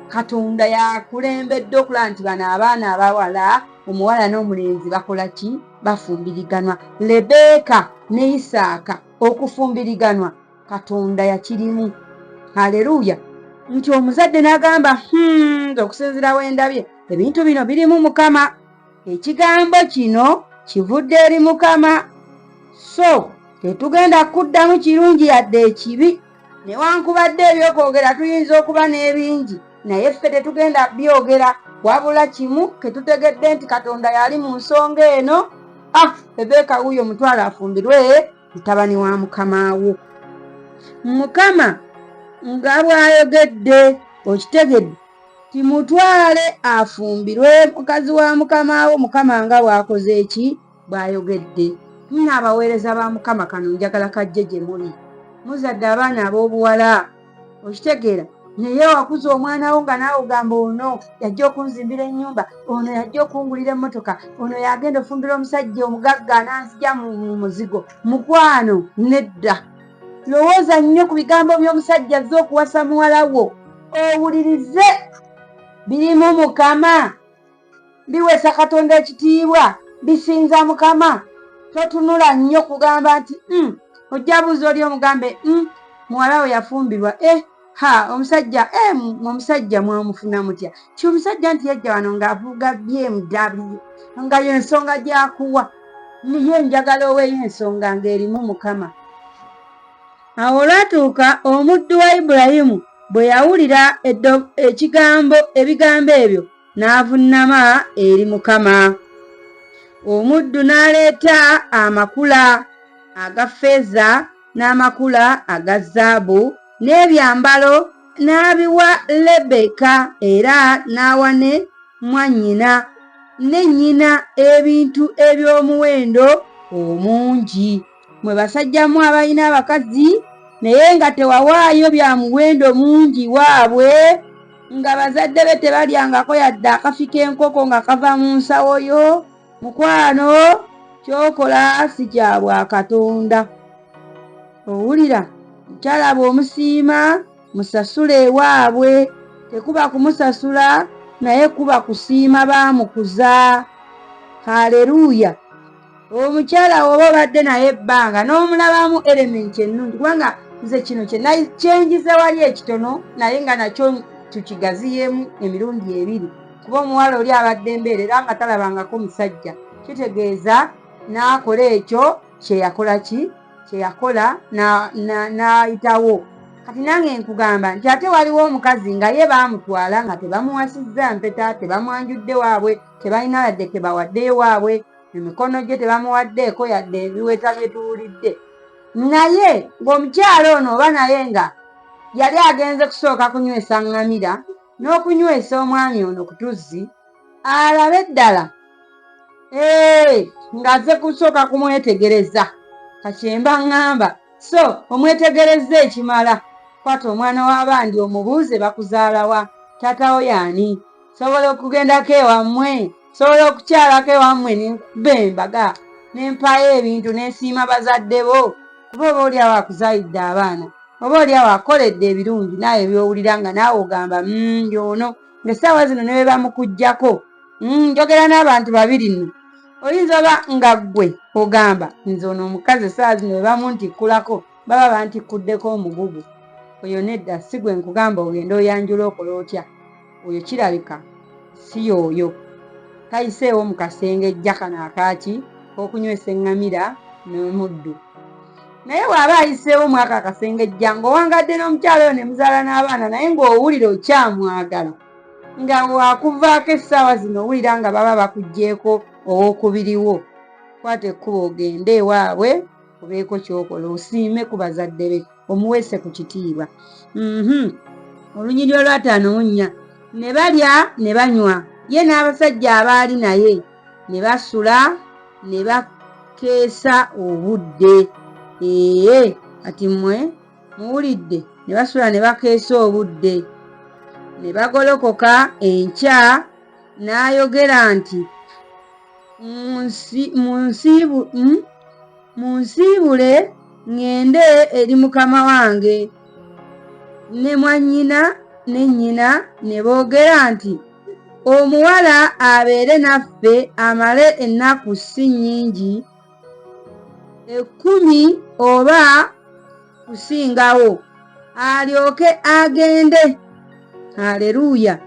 Katonda yakulembedde okulaba nti bano abaana abawala, omuwala n'omulenzi bakola ki? Bafumbiriganwa. Lebeka ne Isaaka okufumbiriganwa Katonda yakirimu. Haleluuya. Nti omuzadde n'agamba okusinziira wendabye ebintu bino birimu Mukama, ekigambo kino kivudde eri Mukama, so tetugenda kuddamu kirungi yadde ekibi. Newankubadde ebyokwogera tuyinza okuba n'ebingi, naye ffe tetugenda byogera, wabula kimu ketutegedde nti Katonda yali mu nsonga eno. Lebeka wuyo mutwala afumbirwe mutabani wa mukama wo. Mukama nga bw'ayogedde, okitegedde, timutwale afumbirwe mukazi wa mukama wo. Mukama nga bw'akoze eki? Bw'ayogedde. Muna abaweereza ba Mukama kano njagala kajje gye muli, muzadde abaana ab'obuwala, okitegeera, naye wakuza omwana wo nga naawe ogamba ono yajja okunzimbira ennyumba, ono yajja okungulira emmotoka, ono yagenda ofumbira omusajja omugagga ananzija mu muzigo. Mukwano, nedda. Lowooza nnyo ku bigambo by'omusajja azze okuwasa muwala wo, owulirize. Birimu Mukama, biweesa Katonda ekitiibwa, bisinza Mukama. Totunula nnyo kugamba nti ojja buuza oli omugambe muwala we yafumbirwa. Omusajja mwamufuna mutya? Ti omusajja nti yajja wano ng'avuga BMW nga y'ensonga gy'akuwa. Niye njagala oweeyo ensonga ng'erimu Mukama. Awo olwatuuka omuddu wa Ibulayimu bwe yawulira ebigambo ebyo, n'avunnama eri Mukama. Omuddu n'aleeta amakula aga ffeeza n'amakula aga zaabu n'ebyambalo n'abiwa Lebeka era n'awa ne mwannyina ne nnyina ebintu eby'omuwendo omungi. Mwe basajjamu abalina abakazi naye nga tewawaayo bya muwendo mungi waabwe, nga bazadde be tebalyangako yadde akafi k'enkoko nga kava mu nsawo yo. Mukwano, kyokola si kya Bwakatonda. Owulira, mukyala bw'omusiima musasule ewaabwe, tekuba kumusasula naye kuba kusiima baamukuza. Haleluya. Omukyala woba obadde naye ebbanga n'omulabamu elementi ennungi, kubanga nze kino kyenjize wali ekitono naye nga nakyo tukigaziyeemu emirundi ebiri, kuba omuwala oli abadde mbeerera nga talabangako musajja, kitegeeza n'akola ekyo kyeyakola n'ayitawo. Kati nange nkugamba nti ate waliwo omukazi nga ye baamutwala nga tebamuwasizza mpeta, tebamwanjudde waabwe, tebalina yadde kebawaddeyo waabwe, emikono gye tebamuwaddeeko yadde ebiweta bye tuwulidde. Naye ng'omukyala ono oba naye nga yali agenze kusooka kunywesa ŋŋamira n'okunywesa omwami ono ku tuzzi, alabe ddala ng'azze kusooka kumwetegereza. Kakyemba ŋŋamba, so omwetegereza ekimala, kwata omwana w'abandi omubuuze bakuzaalawa, taatawo y'ani, sobola okugendako ewammwe, sobola okukyalako ewammwe nenkuba embaga nempayo ebintu nensiima bazadde bo, kuba oba oli awo akuzaayidde abaana, oba oli awo akoledde ebirungi naawe byowulira nga naawe ogamba y'ono, ng'essaawa zino ne be bamukuggyako. Njogera n'abantu babiri nno, oyinza oba nga ggwe ogamba nze ono omukazi essaawa zino be bamuntikkulako baba bantikkuddeko omugugu. Oyo nedda, si gwe nkugamba ogenda oyanjula okola otya, oyo kirabika si y'oyo. Tayiseewo mu kasengejja kano akaaki k'okunywesa eŋŋamira n'omuddu. Naye bw'aba ayiseewo mu ako akasengejja ng'owangadde n'omukyala oyo ne muzaala n'abaana naye ng'owulira okyamwagala, nga wakuvaako essaawa zino owulira nga baba bakuggyeeko ow'okubiriwo, kwata ekkubo ogende ewaabwe obeeko kyokola, osiime ku bazadde be, omuweese ku kitiibwa. Olunyiriri olw'ataano-mu-nnya, ne balya ne banywa ye n'abasajja abaali naye, ne basula ne bakeesa obudde. Kati mmwe muwulidde, ne basula ne bakeesa obudde. Ne bagolokoka enkya n'ayogera nti munsiibule ŋŋende eri mukama wange. Ne mwannyina ne nnyina ne boogera nti omuwala abeere naffe amale ennaku si nnyingi, 10 oba kusingawo, alyoke agende. Haleluya.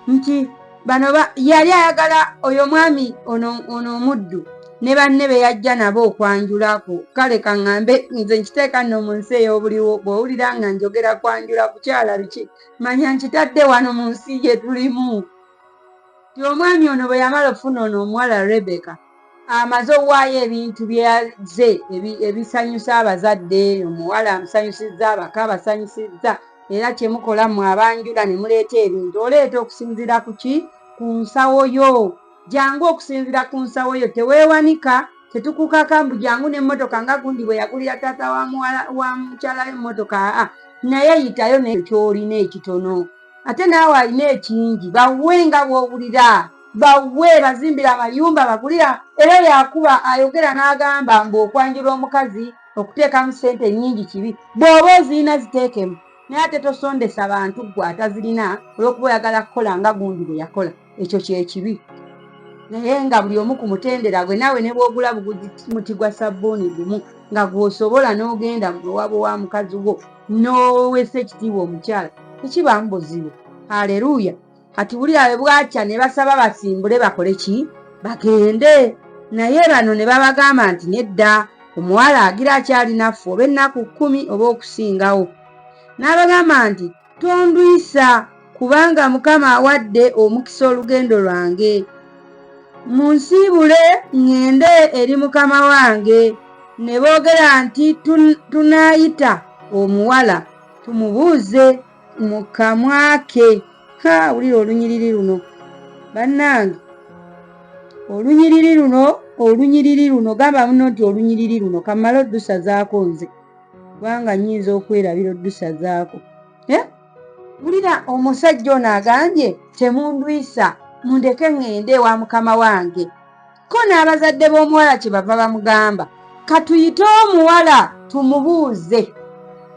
Nti bano yali ayagala oyo mwami ono omuddu ne banne be yajja nabo okwanjulako. Kale kaŋŋambe nze nkiteeka nno mu nsi ey'obuliwo, bw'owulira nga njogera kwanjula kukyala biki, manya nkitadde wano mu nsi gye tulimu. Ti omwami ono bwe yamala ofuna ono omuwala Rebeka, amaze owaayo ebintu byaze ebisanyusa abazadde, omuwala amusanyusizza, abaka abasanyusizza, era kyemukola mmwe abanjula ne muleeta ebintu, oleeta okusinziira ku ki? Ku nsawo yo. Jangu okusinziira ku nsawo yo, teweewanika, tetukukaka mbu jangu n'emmotoka nga gundi bwe yagulira taata wa mukyala w'emmotoka. Naye yitayo n'ekyolina ekitono, ate naawe alina ekingi, bawe nga bw'owulira, bawe bazimbira amayumba bagulira. Era yakuba ayogera n'agamba mbu okwanjula omukazi okuteekamu ssente nnyingi kibi, bw'oba ozirina ziteekemu, naye ate tosondesa bantu gwe atazirina olw'okuba oyagala kukola nga gundi bwe yakola. Ekyo kyekibi. Naye nga buli omu ku mutendera gwe, naawe ne bw'ogula muti gwa sabbuuni gumu nga gw'osobola n'ogenda ewabo wa mukazi wo n'oweesa ekitiibwa omukyala, tekibaamu buzibu. Haleluya. Kati wulira bwe bwakya ne basaba basimbule bakole ki? Bagende. Naye bano ne babagamba nti nedda, omuwala agira akyali naffe oba ennaku 10 oba okusingawo. N'abagamba nti tonduyisa, kubanga Mukama awadde omukisa olugendo lwange. Munsiibule ŋŋende eri mukama wange. Ne boogera nti tunaayita omuwala tumubuuze mu kamwa ke. Wulira olunyiriri luno bannange, olunyiriri luno gamba muno nti olunyiriri luno kamala oddusazaako nze kubanga nnyinza okwerabira oddusazaako. Wulira omusajja ono agambye temundwisa, mundeke ŋŋende ewa mukama wange. Ko n'abazadde b'omuwala kye bava bamugamba, katuyite omuwala tumubuuze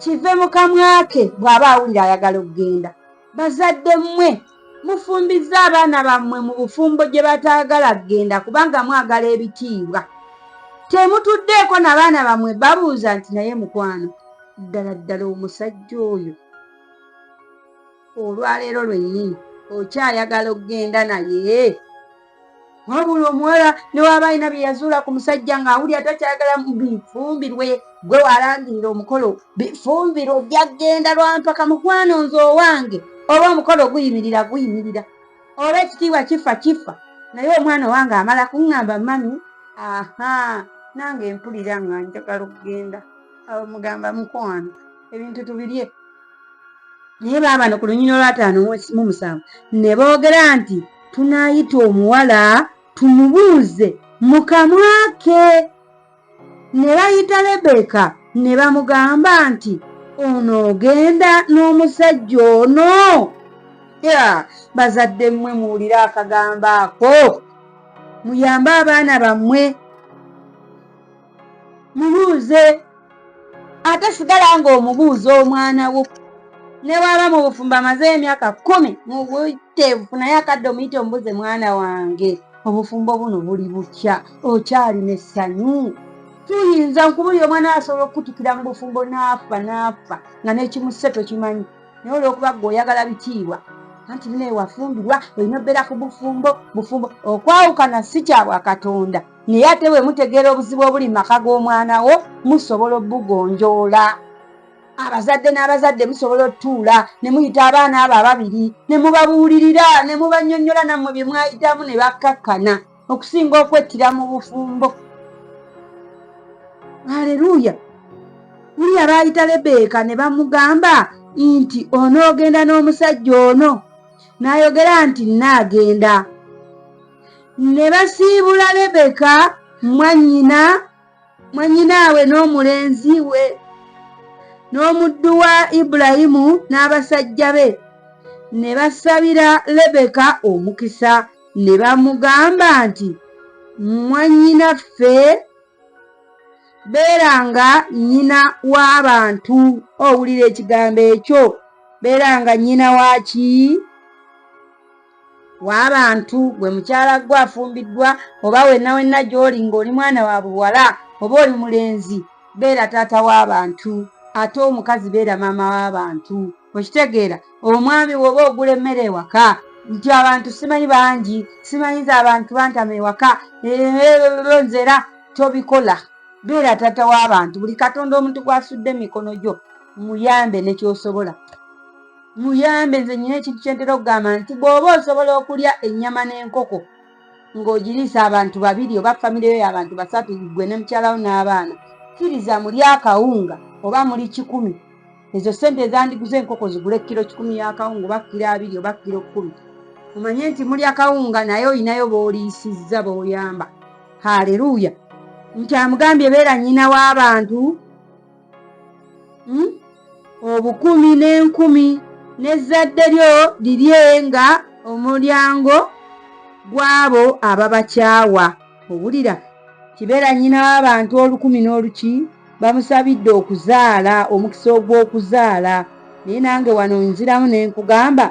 kive mu kamwa ke bw'aba awulira ayagala okugenda. Bazadde mmwe mufumbiza abaana bammwe mu bufumbo gye bataagala kugenda kubanga mwagala ebitiibwa. Temutuddeeko n'abaana bammwe babuuza nti naye mukwano ddala ddala omusajja oyo olwaleero lwennyini okyayagala okugenda naye? Wabula omuwala ne waaba alina bye yazuula ku musajja ng'awulira takyagala bifumbirwe, gwe walangirira omukolo bifumbire ojja kgenda lwampaka mukwano nze owange, oba omukolo guyimirira oba ekitiibwa kifa naye omwana owange amala kuŋŋamba mami nange mpulira nga njagala okugenda. Abo mugamba mukwano ebintu tubirye. Naye baabano ku lunyino lwa 5 ne boogera nti tunaayita omuwala tumubuuze mu kamwa ke. Ne bayita Lebeka ne bamugamba nti ono ogenda n'omusajja ono. Bazadde mmwe muwulire akagambo ako, muyambe abaana bammwe mubuuze. Ate sigala ng'omubuuza omwana wo ne waba mu bufumbo amaze emyaka 10 mu buteefu naye akadde omuyite omubuuze mwana wange obufumbo buno buli bukya okyali n'essanyu. Tuyinza nkubulya omwana asobola okukutukira mu bufumbo n'afa nga n'ekimusse tokimanyi, naye olw'okuba gwe oyagala bitiibwa anti naye wafumbirwa olina obeera ku bufumbo. Okwawukana si kya Bwakatonda, naye ate bwe mutegeera obuzibu obuli mu maka g'omwana wo musobola obugonjoola. Abazadde n'abazadde musobola otuula ne muyita abaana abo ababiri ne mubabuulirira ne mubannyonnyola nammwe bye mwayitamu ne bakkakkana okusinga okwettira mu bufumbo. Haleluya! Wulira baayita Lebeka ne bamugamba nti onoogenda n'omusajja ono, n'ayogera nti nnaagenda. Ne basiibula Lebeka mwannyinaawe n'omulenzi we n'omuddu wa Ibulayimu n'abasajja be, ne basabira Lebeka omukisa ne bamugamba nti mwannyinaffe beeranga nnyina w'abantu. Owulira ekigambo ekyo, beeranga nnyina waaki? W'abantu. Gwe mukyala gwe afumbiddwa oba wenna gy'oli ng'oli mwana wa buwala oba oli mulenzi, beera taata w'abantu, ate omukazi beera maama w'abantu. Okitegeera? Omwami woba ogula emmere ewaka nti abantu simanyi bangi, simanyiza abantu bantama ewaka, nzera tobikola. Beera taata w'abantu. Buli Katonda omuntu gw'asudde emikono gyo muyambe ne kyosobola. Muyambe. Nze nyina ekintu kye ntera okugamba nti bw'oba osobola okulya ennyama n'enkoko ng'ogiriisa abantu 2 oba famire yo y'abantu 3, gwe ne mukyalawo n'abaana, kkiriza muli akawunga oba muli 10. Ezo ssente ezandiguze enkoko zigule kilo 10 y'akawunga oba kilo 2 oba kilo 10. Mumanye nti muli akawunga naye olinayo b'oliisizza b'oyamba. Haleluya! Nti amugambye beera nnyina w'abantu 10 n'enkumi n'ezzadde lyo liryenga omulyango gw'abo ababakyawa. Owulira? Kibeera nnyina w'abantu 10 n'oluki bamusabidde okuzaala, omukisa ogw'okuzaala. Naye nange wano nziramu ne nkugamba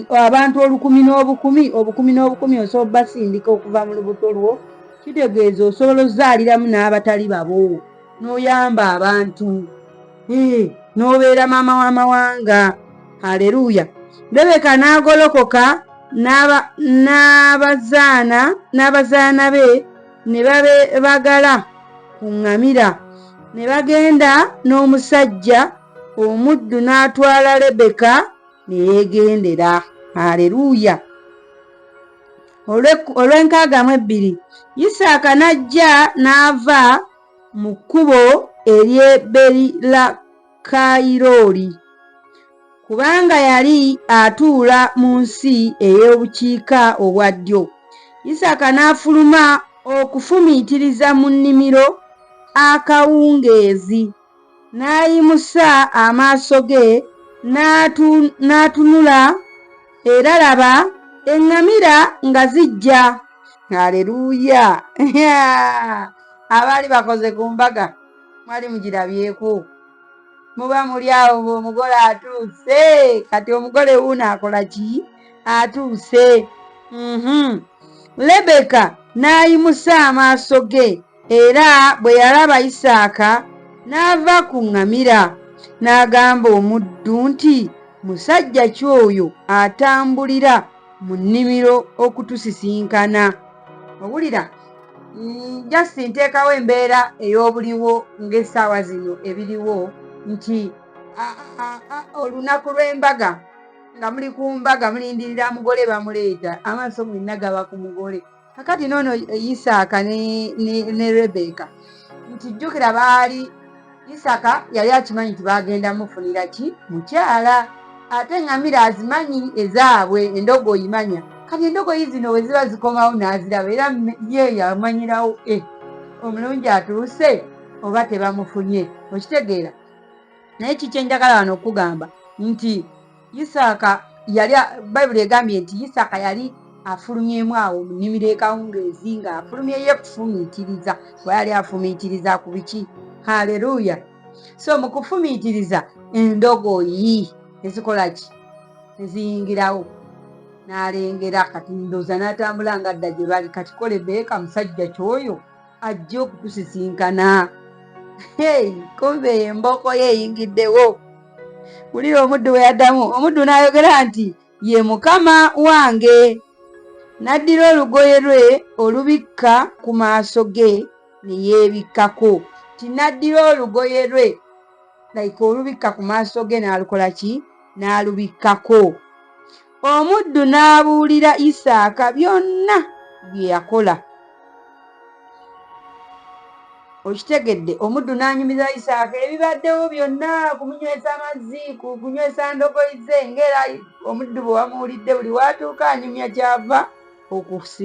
abantu 10 osobola basindika okuva mu lubuto lwo. Kitegeeza osobola ozaaliramu n'abatali babo n'oyamba abantu, n'obeera maama w'amawanga. Haleluya! Lebeka n'agolokoka n'abazaana be ne bagala ku ŋŋamira ne bagenda n'omusajja. Omuddu n'atwala Lebeka ne yeegendera. Haleluya! Olw'enkaaga mu 2 Isaaka n'ajja n'ava mu kkubo ery'e Beerilakayirooli kubanga yali atuula mu nsi ey'obukiika obwa ddyo. Isaaka n'afuluma okufumiitiriza mu nnimiro akawungeezi, n'ayimusa amaaso ge n'atunula, era laba eŋŋamira nga zijja. Haleluuya! Abaali bakoze ku mbaga mwali mugirabyeko, muba muli awo omugole atuuse. Kati omugole wuuno akola ki? Atuuse. Lebeka n'ayimusa amaaso ge, era bwe yalaba Isaaka n'ava ku ŋŋamira, n'agamba omuddu nti, musajja ki oyo atambulira mu nnimiro okutusisinkana? Owulira, just nteekawo embeera ey'obuliwo ng'essaawa zino ebiriwo, nti olunaku lw'embaga nga muli ku mbaga mulindirira mugole bamuleeta, amaaso mwenna gaba ku mugole. Kakati noono Isaaka ne Rebeka, nti jjukira baali Isaaka yali akimanyi nti bagenda mufunira ki? Mukyala. Ate eŋŋamira azimanyi ezaabwe, endogoyi manya. Kati endogoyi zino bwe ziba zikomawo n'aziraba, era ye yamanyirawo omulungi atuuse oba tebamufunye. Okitegeera? Naye kiki enjagala wano okugamba nti Isaaka yali, Bayibuli egambye nti Isaaka yali afulumyemu awo mu nnimiro ekawungeezi, ng'afulumye ye kufumiitiriza. Kuba yali afumiitiriza ku biki? Haleluuya! So mu kufumiitiriza, endogoyi ezikola ki? Eziyingirawo, n'alengera. Kati ndowooza n'atambula ng'adda gye bali. Kati ko Lebeka musajja kyoyo ajja okutusisinkana. Kumbe emboko ye eyingiddewo. Wulira omuddu we yaddamu. Omuddu n'ayogera nti, ye mukama wange. N'addira olugoye lwe olubikka ku maaso ge ne yeebikkako. N'addira olugoye lwe olubikka ku maaso ge n'alukola ki? N'alubikkako. Omuddu n'abuulira Isaaka byonna bye yakola. Okitegedde? Omuddu n'anyumiza Isaaka ebibaddewo byonna, kumunywesa amazzi, kunywesa ndogoyi ze, ng'era omuddu bwe wamuwulidde buli watuuka anyumya kyava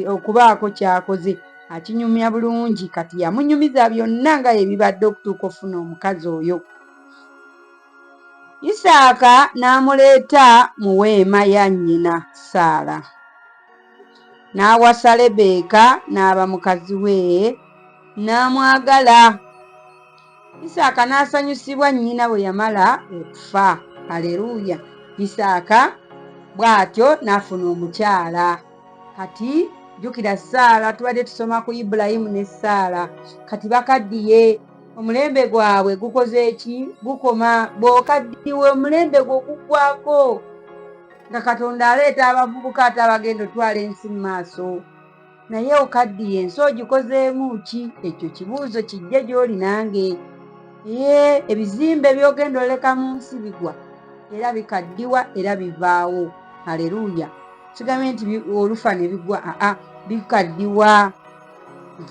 okubaako ky'akoze, akinyumya bulungi. Kati yamunyumiza byonna nga ebibadde okutuuka ofuna omukazi oyo. Isaaka n'amuleeta mu weema ya nnyina Saala, n'awasa Lebeka n'aba mukazi we, n'amwagala. Isaaka n'asanyusibwa nnyina bwe yamala okufa. Haleluuya! Isaaka bw'atyo n'afuna omukyala. Kati jjukira Saala, tubadde tusoma ku Ibulayimu ne Saala. Kati bakaddiye, omulembe gwabwe gukoze ki? Gukoma. Bw'okaddiwe omulembe gwo guggwako, nga Katonda aleeta abavubuka ate abagenda otwala ensi mu maaso. Naye okaddiye, ensi ogikozeemu ki? Ekyo kibuuzo kijje gy'oli nange. Ebizimbe by'ogenda oleka mu nsi bigwa, era bikaddiwa, era bivaawo. Haleluuya! Kigambe nti olufa ne bigwa, bikaddiwa.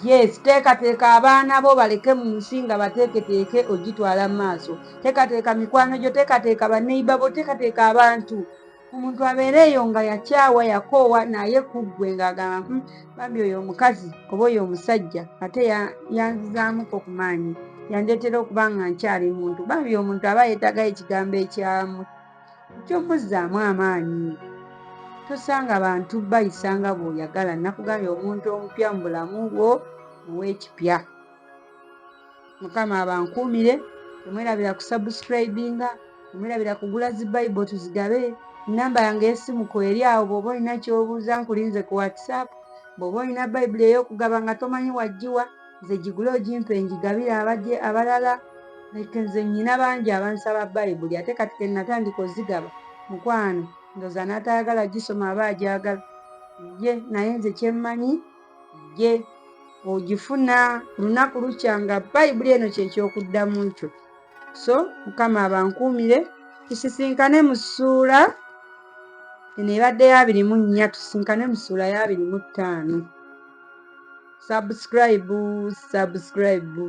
Yes, teekateeka abaana bo baleke mu nsi nga bateeketeeke ogitwala mu maaso. Teekateeka mikwano gyo, teekateeka banneiba bo, teekateeka abantu. Omuntu abeereeyo nga yakyawa, yakoowa, naye ku ggwe ng'agamba bambi oyo omukazi oba oyo omusajja ate yanzizaamuko ku maanyi, yandeetera okuba nga nkyali muntu. Bambi omuntu aba yeetagayo ekigambo eky'omuzzaamu amaanyi. Tosanga bantu bayisanga bw'oyagala. Nakugambye omuntu omupya mu bulamu bwo ow'ekipya. Mukama abankuumire. Temwerabira kusubscribinga, temwerabira kugula zi Bible tuzigabe. Namba yange y'essimu kweri awo bw'oba olina ky'obuuza nkulinze ku WhatsApp. Bw'oba olina Bayibuli ey'okugaba nga tomanyi waggiwa, nze gigule ogimpe ngigabire abalala. Nze nnyina bangi abansaba Bayibuli, ate kati ke natandika ozigaba mukwano ndowooza n'atayagala gisoma aba agyagala. Naye nze kyemmanyi ogifuna lunaku lukya nga Bayibuli eno kyekyokuddamu kyo. So Mukama abankuumire. Tusisinkane mu ssuula eno ebadde ya 24, tusisinkane mu ssuula ya 25. Subscribe,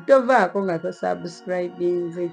tovaako nga tosubscribinze.